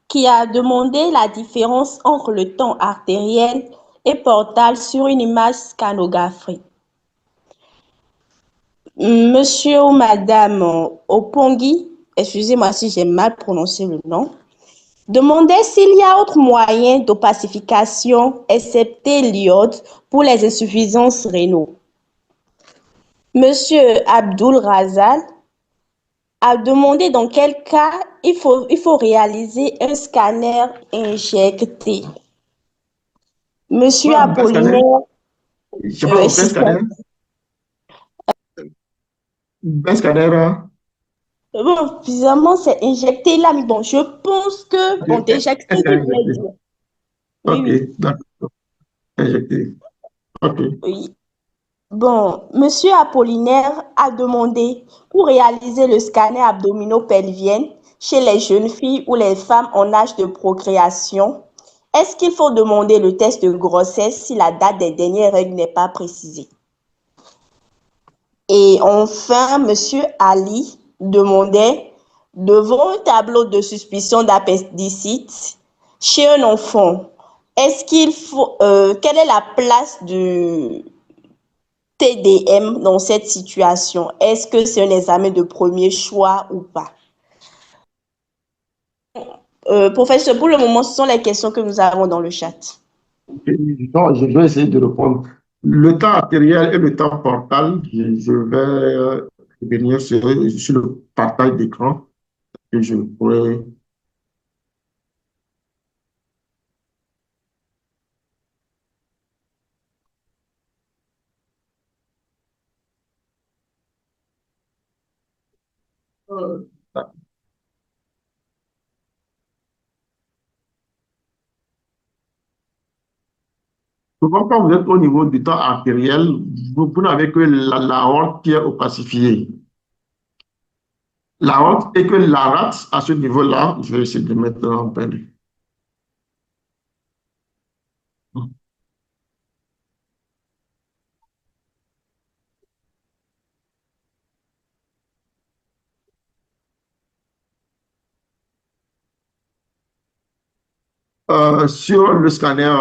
qui a demandé la différence entre le temps artériel et portal sur une image scanographique. Monsieur ou madame Opongi, excusez-moi si j'ai mal prononcé le nom, demandait s'il y a autre moyen d'opacification excepté l'iode pour les insuffisances rénaux. Monsieur Abdul Razal a demandé dans quel cas il faut réaliser un scanner injecté. Monsieur Ouais, un scanner, Apollinaire, je ne sais pas, un excusez-moi. scanner, un scanner, Bon, bizarrement, c'est injecté là, mais bon, je pense que, bon, déjà, un qu'est-ce qu'il scanner voulait injecté. dire? Oui, OK, oui, d'accord, injecté. OK. oui. Bon, Monsieur Apollinaire a demandé pour réaliser le scanner abdominopelvien chez les jeunes filles ou les femmes en âge de procréation, est-ce qu'il faut demander le test de grossesse si la date des dernières règles n'est pas précisée? Et enfin, Monsieur Ali demandait, devant un tableau de suspicion d'appendicite chez un enfant, est-ce qu'il faut, quelle est la place du TDM dans cette situation? Est-ce que c'est un examen de premier choix ou pas? Professeur, pour le moment, ce sont les questions que nous avons dans le chat. Non, je vais essayer de répondre. Le temps artériel et le temps portal, je vais revenir sur le partage d'écran que je pourrais. Souvent, quand vous êtes au niveau du temps artériel, vous n'avez que la aorte qui est opacifiée. La aorte et que la rate, à ce niveau-là, je vais essayer de mettre en peine. Sur le scanner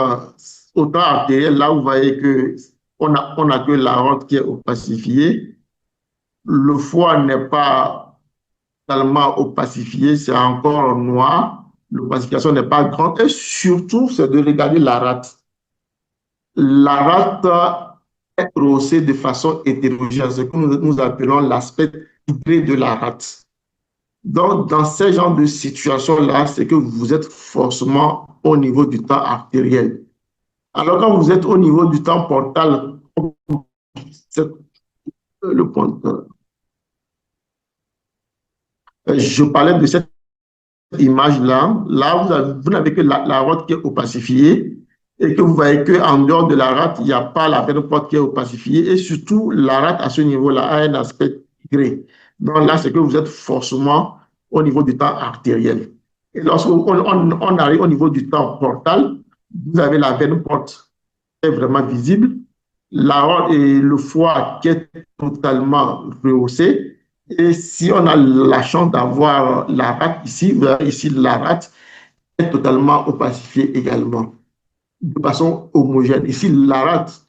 au temps artériel, là, vous voyez que on a que la aorte qui est opacifiée. Le foie n'est pas totalement opacifié, c'est encore noir. L'opacification n'est pas grande. Et surtout, c'est de regarder la rate. La rate est rehaussée de façon hétérogène, ce que nous appelons l'aspect titré de la rate. Donc, dans ce genre de situation-là, c'est que vous êtes forcément au niveau du temps artériel. Alors, quand vous êtes au niveau du temps portal, c'est le point. Je parlais de cette image-là. Là, vous n'avez que la rate qui est opacifiée et que vous voyez qu'en dehors de la rate, il n'y a pas la veine porte qui est opacifiée et surtout, la rate à ce niveau-là a un aspect tigré. Donc là, c'est que vous êtes forcément au niveau du temps artériel. Et lorsqu'on arrive au niveau du temps portal, vous avez la veine porte qui est vraiment visible, la et le foie qui est totalement rehaussé. Et si on a la chance d'avoir la rate ici, vous voyez ici la rate est totalement opacifiée également, de façon homogène. Ici, la rate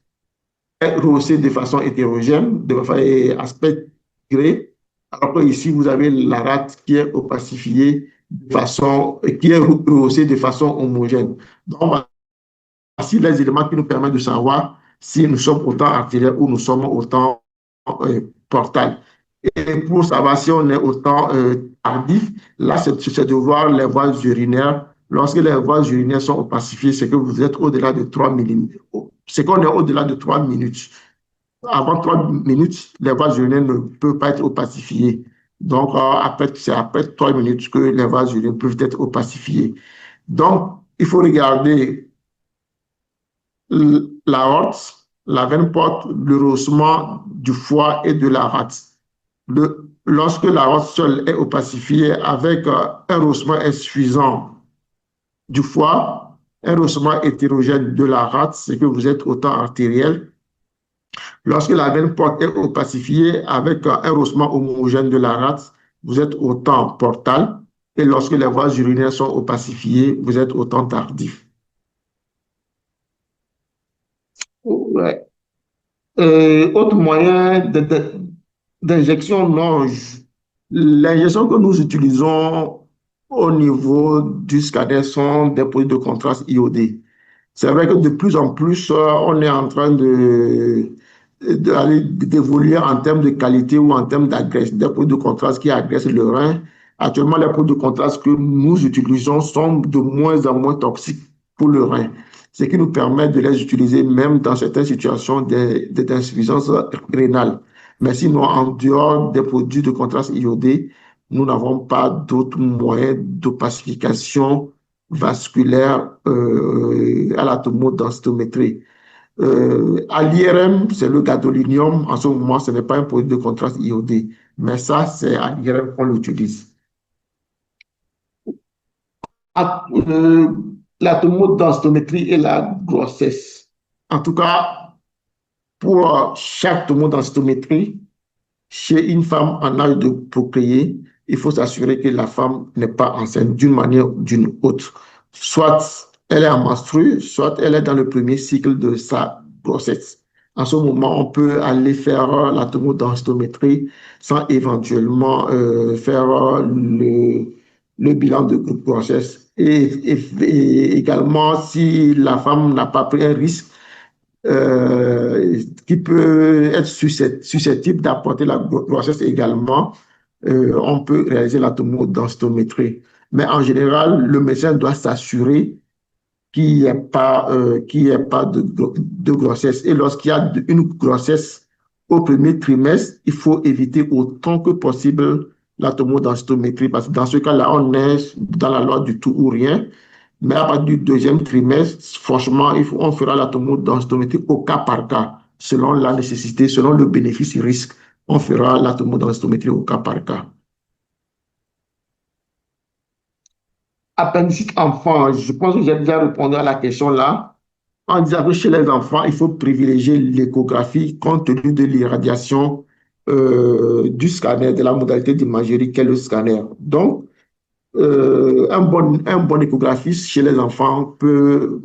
est rehaussée de façon hétérogène, de façon aspect gré, alors que ici, vous avez la rate qui est opacifiée de façon, qui est rehaussée de façon homogène. Donc, voici les éléments qui nous permettent de savoir si nous sommes au temps artériel ou nous sommes au temps portal. Et pour savoir si on est au temps tardif, là, c'est de voir les voies urinaires. Lorsque les voies urinaires sont opacifiées, c'est que vous êtes au-delà de 3 minutes. C'est qu'on est au-delà de 3 minutes. Avant 3 minutes, les voies urinaires ne peuvent pas être opacifiées. Donc, c'est après 3 minutes que les voies urinaires peuvent être opacifiées. Donc, il faut regarder l'aorte, la veine porte, le rehaussement du foie et de la rate. Lorsque l'aorte seule est opacifiée avec un rehaussement insuffisant du foie, un rehaussement hétérogène de la rate, c'est que vous êtes au temps artériel. Lorsque la veine porte est opacifiée avec un rehaussement homogène de la rate, vous êtes au temps portal. Et lorsque les voies urinaires sont opacifiées, vous êtes au temps tardif. Ouais. Autre moyen d'injection, non. L'injection que nous utilisons au niveau du scanner sont des produits de contraste iodé. C'est vrai que de plus en plus, on est en train d'évoluer en termes de qualité ou en termes d'agresse, des produits de contraste qui agressent le rein. Actuellement, les produits de contraste que nous utilisons sont de moins en moins toxiques pour le rein, ce qui nous permet de les utiliser même dans certaines situations d'insuffisance rénale. Mais sinon, en dehors des produits de contraste iodé, nous n'avons pas d'autres moyens d'opacification vasculaire à la tomodensitométrie. À l'IRM, c'est le gadolinium. En ce moment, ce n'est pas un produit de contraste iodé, mais ça, c'est à l'IRM qu'on l'utilise. La tomodensitométrie et la grossesse. En tout cas, pour chaque tomodensitométrie, chez une femme en âge de procréer, il faut s'assurer que la femme n'est pas enceinte d'une manière ou d'une autre. Soit elle est en menstrue, soit elle est dans le premier cycle de sa grossesse. En ce moment, on peut aller faire la tomodensitométrie sans éventuellement faire le bilan de grossesse. Et également, si la femme n'a pas pris un risque, qui peut être susceptible d'apporter la grossesse également, on peut réaliser la tomodensitométrie. Mais en général, le médecin doit s'assurer qu'il n'y ait pas, de grossesse. Et lorsqu'il y a une grossesse au premier trimestre, il faut éviter autant que possible la tomodensitométrie parce que dans ce cas-là, on est dans la loi du tout ou rien. Mais à partir du deuxième trimestre, franchement, on fera la tomodensitométrie au cas par cas, selon la nécessité, selon le bénéfice et risque. On fera la tomodensitométrie au cas par cas. Appendicite enfant, je pense que j'ai déjà répondu à la question là. On disant que chez les enfants, il faut privilégier l'échographie compte tenu de l'irradiation du scanner, de la modalité d'imagerie qu'est le scanner. Donc, un bon échographiste chez les enfants peut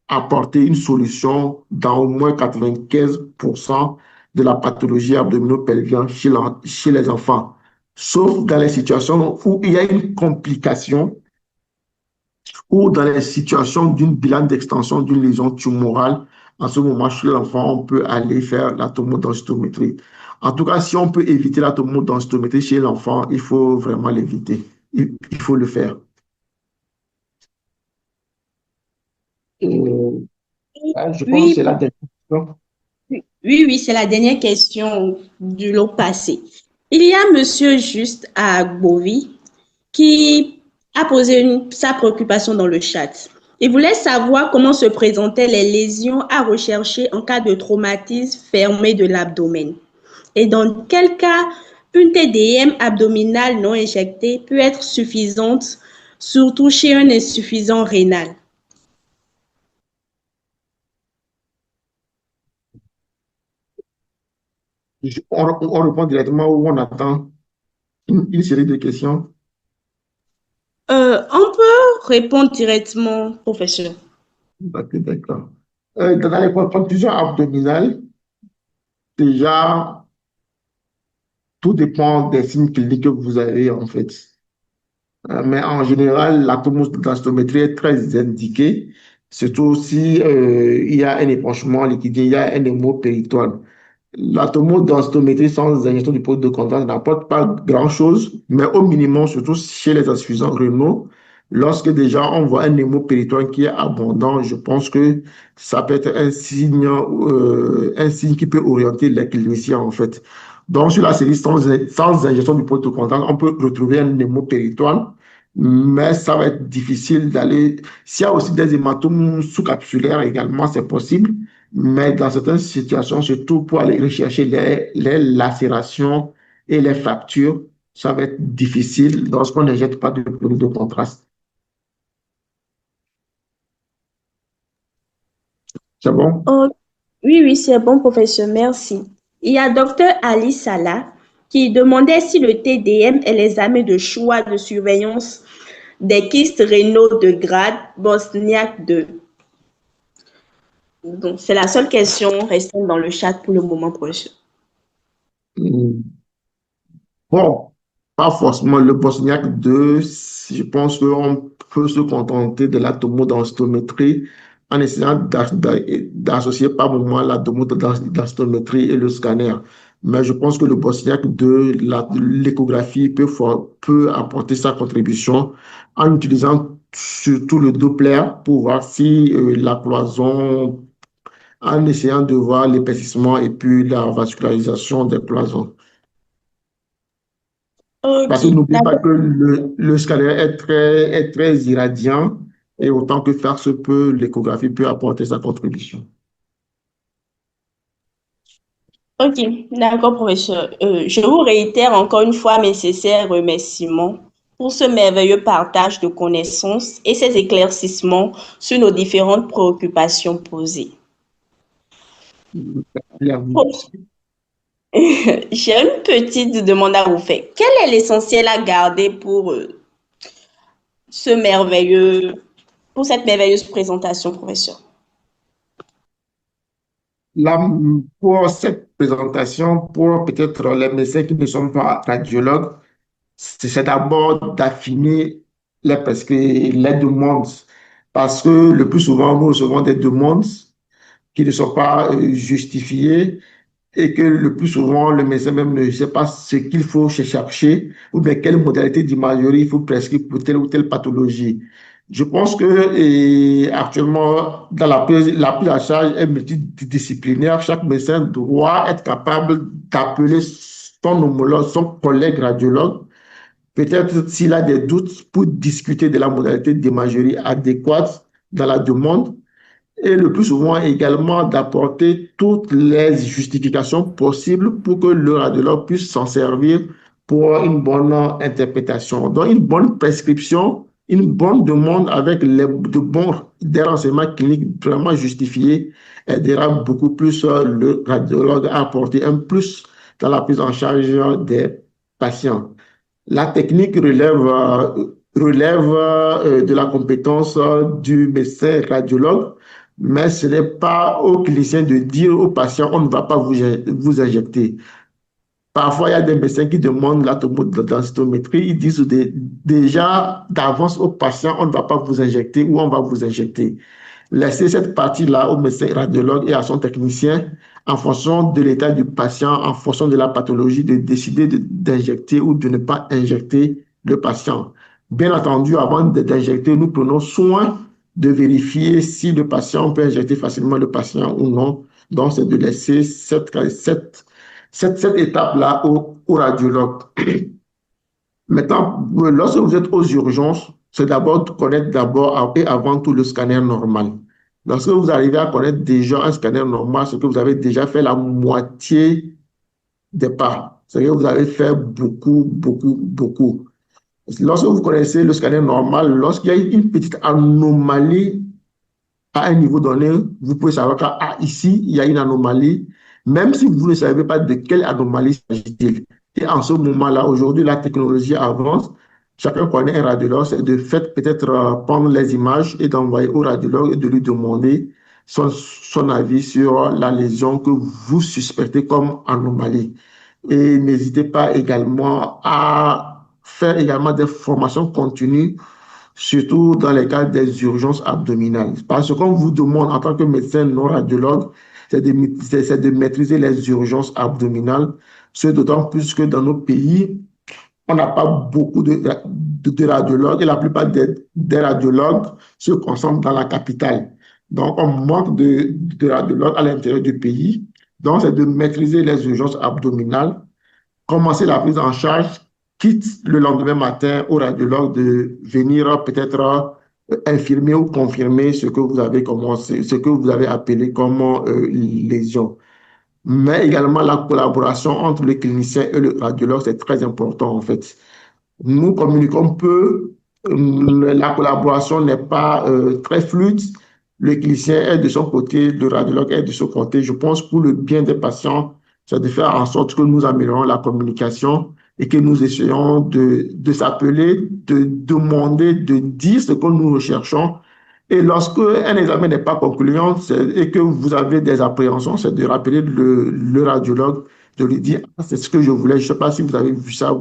apporter une solution dans au moins 95% de la pathologie abdominopelvienne chez les enfants, sauf dans les situations où il y a une complication ou dans les situations d'une bilan d'extension d'une lésion tumorale. En ce moment, chez l'enfant, on peut aller faire la tomodensitométrie. En tout cas, si on peut éviter la tomodensitométrie chez l'enfant, il faut vraiment l'éviter. Il faut le faire. Je pense que Oui, c'est la dernière question. oui, c'est la dernière question du lot passé. Il y a Monsieur Juste à Bovi qui a posé sa préoccupation dans le chat. Il voulait savoir comment se présentaient les lésions à rechercher en cas de traumatisme fermé de l'abdomen et dans quel cas une TDM abdominale non injectée peut être suffisante, surtout chez un insuffisant rénal. On répond directement ou on attend une série de questions. On peut répondre directement, professeur. D'accord. Dans les contusions abdominales, déjà, tout dépend des signes cliniques que vous avez en fait. Mais en général, la tomodensitométrie est très indiquée, surtout si il y a un épanchement liquidé, il y a un hémopéritoine. La tomodensitométrie sans injection du produit de contact n'apporte pas grand-chose, mais au minimum, surtout chez les insuffisants rénaux, lorsque déjà on voit un hémopéritoine qui est abondant, je pense que ça peut être un signe qui peut orienter les cliniciens en fait. Donc, sur la série sans injection du produit de contact, on peut retrouver un hémopéritoine, mais ça va être difficile d'aller. S'il y a aussi des hématomes sous-capsulaires également, c'est possible. Mais dans certaines situations, surtout pour aller rechercher les lacérations et les fractures, ça va être difficile lorsqu'on n'injecte pas de produit de contraste. C'est bon? Oh, oui, c'est bon, professeur, merci. Il y a docteur Ali Salah qui demandait si le TDM est l'examen de choix de surveillance des kystes rénaux de grade Bosniaque 2. Donc, c'est la seule question restante dans le chat pour le moment, professeur. Bon, pas forcément le Bosniaque 2. Je pense qu'on peut se contenter de la tomodensitométrie en essayant d'associer par moment la tomodensitométrie et le scanner. Mais je pense que le Bosniaque 2, l'échographie peut apporter sa contribution en utilisant surtout le Doppler pour voir si la cloison, en essayant de voir l'épaississement et puis la vascularisation des cloisons. Parce que Ok, n'oublie pas d'accord. que le scanner est très irradiant et autant que faire se peut, l'échographie peut apporter sa contribution. Ok, d'accord, professeur. Je vous réitère encore une fois mes sincères remerciements pour ce merveilleux partage de connaissances et ces éclaircissements sur nos différentes préoccupations posées. J'ai une petite demande à vous faire. Quel est l'essentiel à garder pour pour cette merveilleuse présentation, professeur? Là, pour cette présentation, pour peut-être les médecins qui ne sont pas radiologues, c'est d'abord d'affiner les demandes. Parce que le plus souvent, nous recevons des demandes qui ne sont pas justifiées et que le plus souvent, le médecin même ne sait pas ce qu'il faut chercher ou bien quelle modalité d'imagerie il faut prescrire pour telle ou telle pathologie. Je pense que actuellement, dans la prise en charge est multidisciplinaire. Chaque médecin doit être capable d'appeler son homologue, son collègue radiologue peut-être s'il a des doutes pour discuter de la modalité d'imagerie adéquate dans la demande et le plus souvent également d'apporter toutes les justifications possibles pour que le radiologue puisse s'en servir pour une bonne interprétation. Donc, une bonne prescription, une bonne demande avec des renseignements cliniques vraiment justifiés aidera beaucoup plus le radiologue à apporter un plus dans la prise en charge des patients. La technique relève de la compétence du médecin radiologue, mais ce n'est pas au clinicien de dire au patient on ne va pas vous injecter. Parfois, il y a des médecins qui demandent la densitométrie, ils disent déjà d'avance au patient on ne va pas vous injecter ou on va vous injecter. Laissez cette partie-là au médecin radiologue et à son technicien en fonction de l'état du patient, en fonction de la pathologie, de décider d'injecter ou de ne pas injecter le patient. Bien entendu, avant d'injecter, nous prenons soin de vérifier si le patient peut injecter facilement le patient ou non. Donc, c'est de laisser cette étape-là au radiologue. Maintenant, lorsque vous êtes aux urgences, c'est d'abord de connaître d'abord et avant tout le scanner normal. Lorsque vous arrivez à connaître déjà un scanner normal, c'est que vous avez déjà fait la moitié des pas. C'est que vous avez fait beaucoup, beaucoup, beaucoup. Lorsque vous connaissez le scanner normal, lorsqu'il y a une petite anomalie à un niveau donné, vous pouvez savoir qu'ici, il y a une anomalie, même si vous ne savez pas de quelle anomalie s'agit-il. Et en ce moment-là, aujourd'hui, la technologie avance. Chacun connaît un radiologue, c'est de fait peut-être prendre les images et d'envoyer au radiologue et de lui demander son avis sur la lésion que vous suspectez comme anomalie. Et n'hésitez pas également à faire également des formations continues surtout dans les cas des urgences abdominales. Parce qu'on vous demande en tant que médecin non radiologue, c'est de maîtriser les urgences abdominales, ce d'autant plus que dans nos pays, on n'a pas beaucoup de radiologues et la plupart des radiologues se concentrent dans la capitale. Donc, on manque de radiologues à l'intérieur du pays. Donc, c'est de maîtriser les urgences abdominales, commencer la prise en charge, quitte le lendemain matin au radiologue de venir peut-être infirmer ou confirmer ce que vous avez commencé, ce que vous avez appelé comme lésion. Mais également la collaboration entre le clinicien et le radiologue, c'est très important en fait. Nous communiquons peu, la collaboration n'est pas très fluide. Le clinicien est de son côté, le radiologue est de son côté. Je pense pour le bien des patients, c'est de faire en sorte que nous améliorons la communication et que nous essayons de s'appeler, de demander, de dire ce que nous recherchons. Et lorsque un examen n'est pas concluant et que vous avez des appréhensions, c'est de rappeler le radiologue, de lui dire, ah, c'est ce que je voulais, je ne sais pas si vous avez vu ça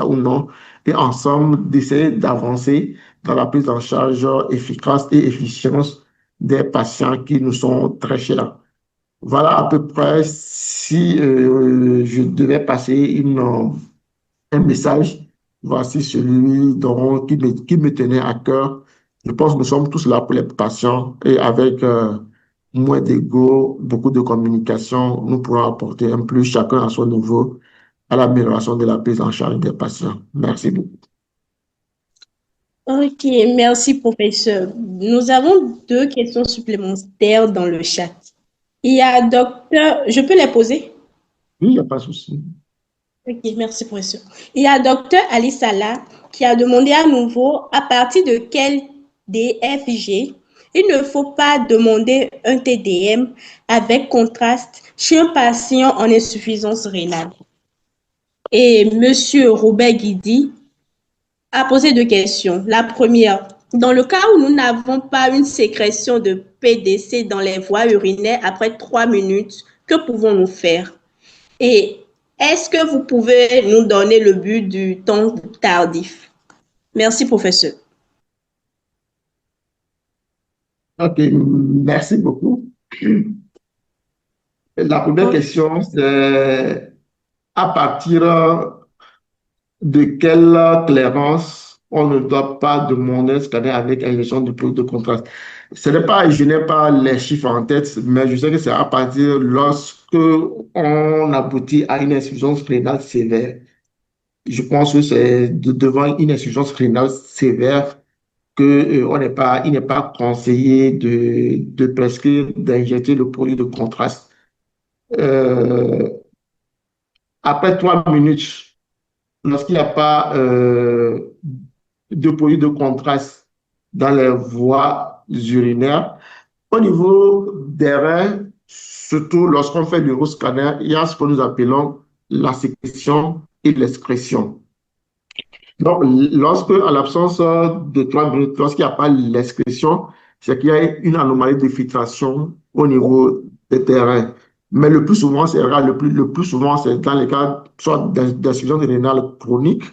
ou non, et ensemble d'essayer d'avancer dans la prise en charge efficace et efficiente des patients qui nous sont très chers. Voilà à peu près si je devais passer un message. Voici celui qui me tenait à cœur. Je pense que nous sommes tous là pour les patients et avec moins d'ego, beaucoup de communication, nous pourrons apporter un plus chacun à son niveau à l'amélioration de la prise en charge des patients. Merci beaucoup. Ok, merci professeur. Nous avons deux questions supplémentaires dans le chat. Il y a docteur, je peux les poser? Oui, il n'y a pas de souci. Ok, merci professeur. Il y a docteur Ali Salah qui a demandé à nouveau à partir de quel DFG il ne faut pas demander un TDM avec contraste chez un patient en insuffisance rénale. Et monsieur Robert Guidi a posé deux questions. La première, dans le cas où nous n'avons pas une sécrétion de PDC dans les voies urinaires après 3 minutes, que pouvons-nous faire? Et est-ce que vous pouvez nous donner le but du temps tardif? Merci, professeur. OK, merci beaucoup. La première question, c'est à partir de quelle clairance on ne doit pas demander un scanner avec injection de produit de contraste. Je n'ai pas les chiffres en tête, mais je sais que c'est à partir lorsque on aboutit à une insuffisance rénale sévère. Je pense que c'est devant une insuffisance rénale sévère que, il n'est pas conseillé de prescrire, d'injecter le produit de contraste. Euh, Après 3 minutes, lorsqu'il n'y a pas de produit de contraste dans les voies urinaires, au niveau des reins, surtout lorsqu'on fait le scanner, il y a ce que nous appelons la sécrétion et l'excrétion. Donc, à l'absence de 3 minutes, lorsqu'il n'y a pas l'excrétion, c'est qu'il y a une anomalie de filtration au niveau des terrains. Mais le plus souvent, c'est rare, le plus souvent, c'est dans les cas soit d'insuffisance rénale chronique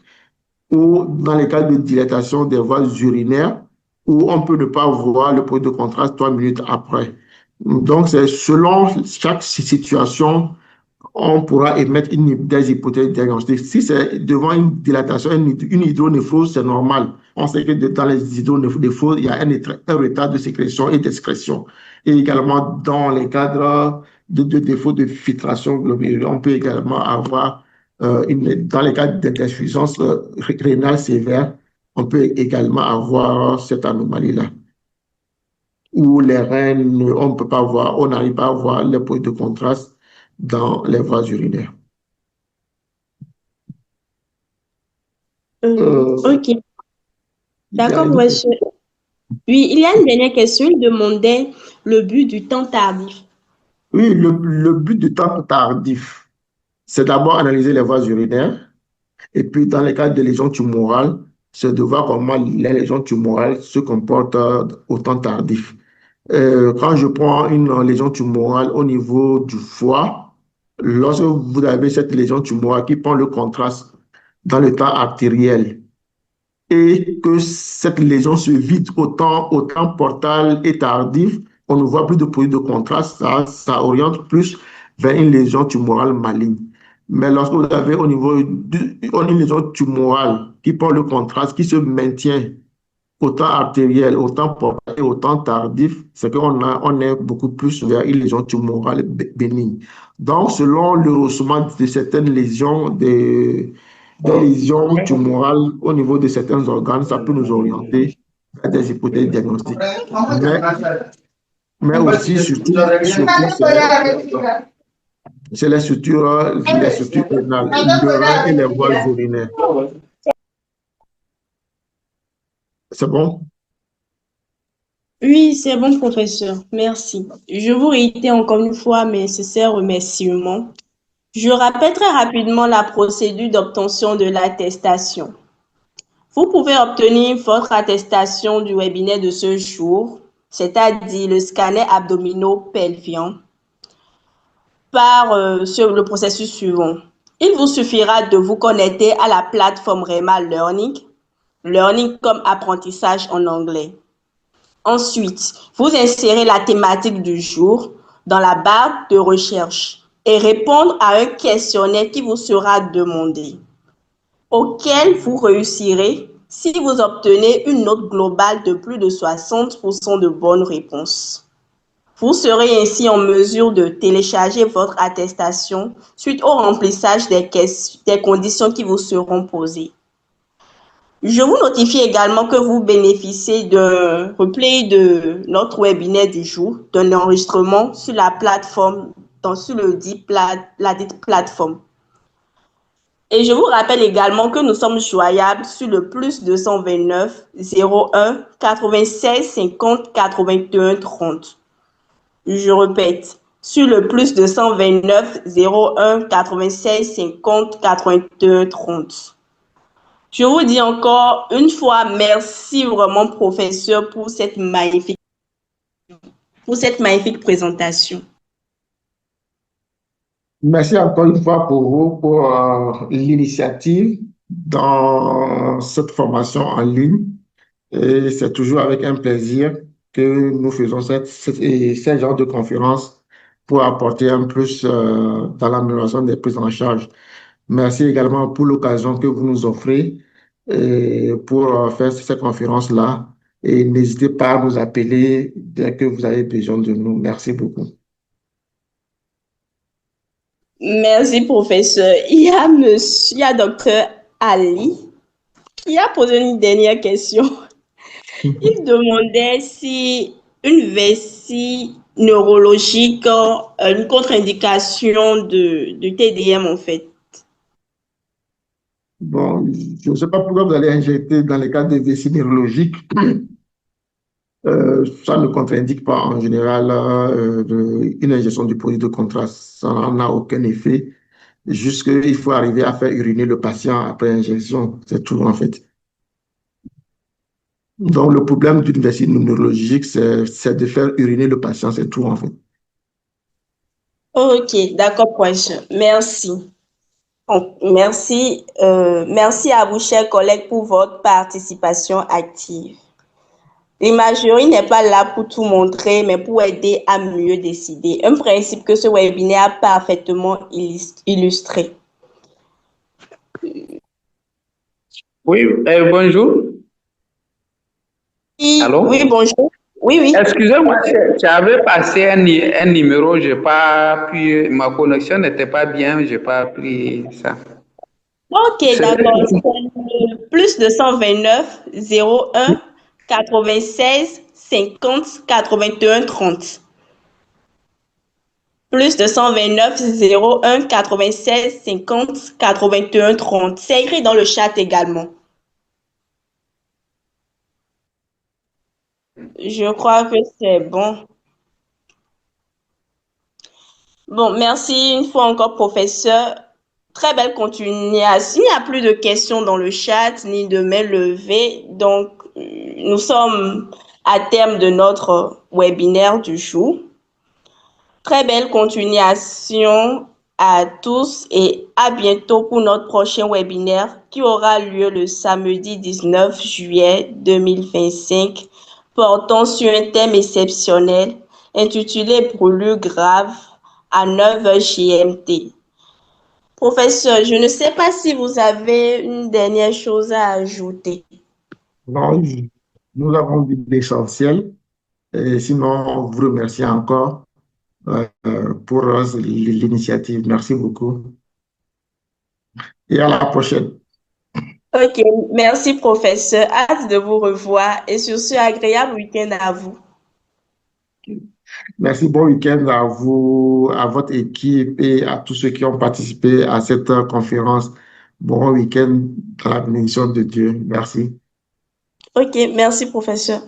ou dans les cas de dilatation des voies urinaires, où on peut ne pas voir le produit de contraste 3 minutes après. Donc, c'est selon chaque situation, on pourra émettre des hypothèses diagnostiques. Si c'est devant une dilatation, une hydronéphrose, c'est normal. On sait que dans les hydronéphroses, il y a un retard de sécrétion et d'excrétion. Et également, dans les cadres de défaut de filtration globulaire, on peut également avoir, dans les cas d'insuffisance rénale sévère, on peut également avoir cette anomalie-là, où les reins, on ne peut pas voir, on n'arrive pas à voir les points de contraste dans les voies urinaires. Ok, Il y a d'accord, une autre- monsieur. Oui, il y a une dernière question. Il demandait le but du temps tardif. Oui, le but du temps tardif, c'est d'abord analyser les voies urinaires. Et puis, dans les cas de lésions tumorales, c'est de voir comment les lésions tumorales se comportent au temps tardif. Quand je prends une lésion tumorale au niveau du foie, lorsque vous avez cette lésion tumorale qui prend le contraste dans le temps artériel, et que cette lésion se vide autant portale et tardive, on ne voit plus de produit de contraste, ça oriente plus vers une lésion tumorale maligne. Mais lorsque vous avez au niveau une lésion tumorale qui prend le contraste, qui se maintient autant artériel, autant portal et autant tardif, c'est on est beaucoup plus vers une lésion tumorale bénigne. Donc, selon le haussement de certaines lésions, des lésions tumorales au niveau de certains organes, ça peut nous orienter vers des hypothèses diagnostiques. Mais aussi, surtout c'est les structures rénales, le rein et les voies urinaires. C'est bon? Oui, c'est bon, professeur. Merci. Je vous réitère encore une fois mes sincères remerciements. Je rappelle très rapidement la procédure d'obtention de l'attestation. Vous pouvez obtenir votre attestation du webinaire de ce jour, c'est-à-dire le scanner abdominopelvien, par sur le processus suivant. Il vous suffira de vous connecter à la plateforme REMA Learning, Learning comme apprentissage en anglais. Ensuite, vous insérez la thématique du jour dans la barre de recherche et répondre à un questionnaire qui vous sera demandé, auquel vous réussirez si vous obtenez une note globale de plus de 60% de bonnes réponses. Vous serez ainsi en mesure de télécharger votre attestation suite au remplissage des conditions qui vous seront posées. Je vous notifie également que vous bénéficiez d'un replay de notre webinaire du jour, d'un enregistrement sur la plateforme, sur la dite plateforme. Et je vous rappelle également que nous sommes joignables sur le plus 229 01 96 50 81 30. Je répète, sur le plus 229 01 96 50 81 30. Je vous dis encore une fois merci vraiment, professeur, pour cette magnifique présentation. Merci encore une fois pour vous, pour l'initiative dans cette formation en ligne. Et c'est toujours avec un plaisir que nous faisons ce genre de conférence pour apporter un plus dans l'amélioration des prises en charge. Merci également pour l'occasion que vous nous offrez pour faire cette conférence-là. Et n'hésitez pas à nous appeler dès que vous avez besoin de nous. Merci beaucoup. Merci, professeur. Il y a docteur Ali, qui a posé une dernière question. Il demandait si une vessie neurologique, une contre-indication de TDM en fait. Bon, je ne sais pas pourquoi vous allez injecter dans les cas de vessie neurologique. Ça ne contre-indique pas en général une injection du produit de contraste. Ça n'a aucun effet. Juste qu'il faut arriver à faire uriner le patient après injection. C'est tout en fait. Donc, le problème d'une vessie neurologique, c'est de faire uriner le patient. C'est tout en fait. Ok, d'accord, proche. Merci. Merci, merci à vous, chers collègues, pour votre participation active. L'imagerie n'est pas là pour tout montrer, mais pour aider à mieux décider. Un principe que ce webinaire a parfaitement illustré. Oui, bonjour. Allô? Oui, bonjour. Oui, oui. Excusez-moi, j'avais passé un numéro, j'ai pas pu, ma connexion n'était pas bien, j'ai pas pris ça. Ok, d'accord. C'est plus de 129 01 96 50 81 30. Plus de 129 01 96 50 81 30. C'est écrit dans le chat également. Je crois que c'est bon. Bon, merci une fois encore, professeur. Très belle continuation. Il n'y a plus de questions dans le chat ni de main levée. Donc, nous sommes à terme de notre webinaire du jour. Très belle continuation à tous et à bientôt pour notre prochain webinaire qui aura lieu le samedi 19 juillet 2025 portant sur un thème exceptionnel intitulé Brûlure grave à 9h GMT. Professeur, je ne sais pas si vous avez une dernière chose à ajouter. Non, nous avons dit l'essentiel. Et sinon, on vous remercie encore pour l'initiative. Merci beaucoup. Et à la prochaine. Ok, merci professeur. Hâte de vous revoir et sur ce agréable week-end à vous. Merci, bon week-end à vous, à votre équipe et à tous ceux qui ont participé à cette conférence. Bon week-end dans la bénédiction de Dieu. Merci. Ok, merci professeur.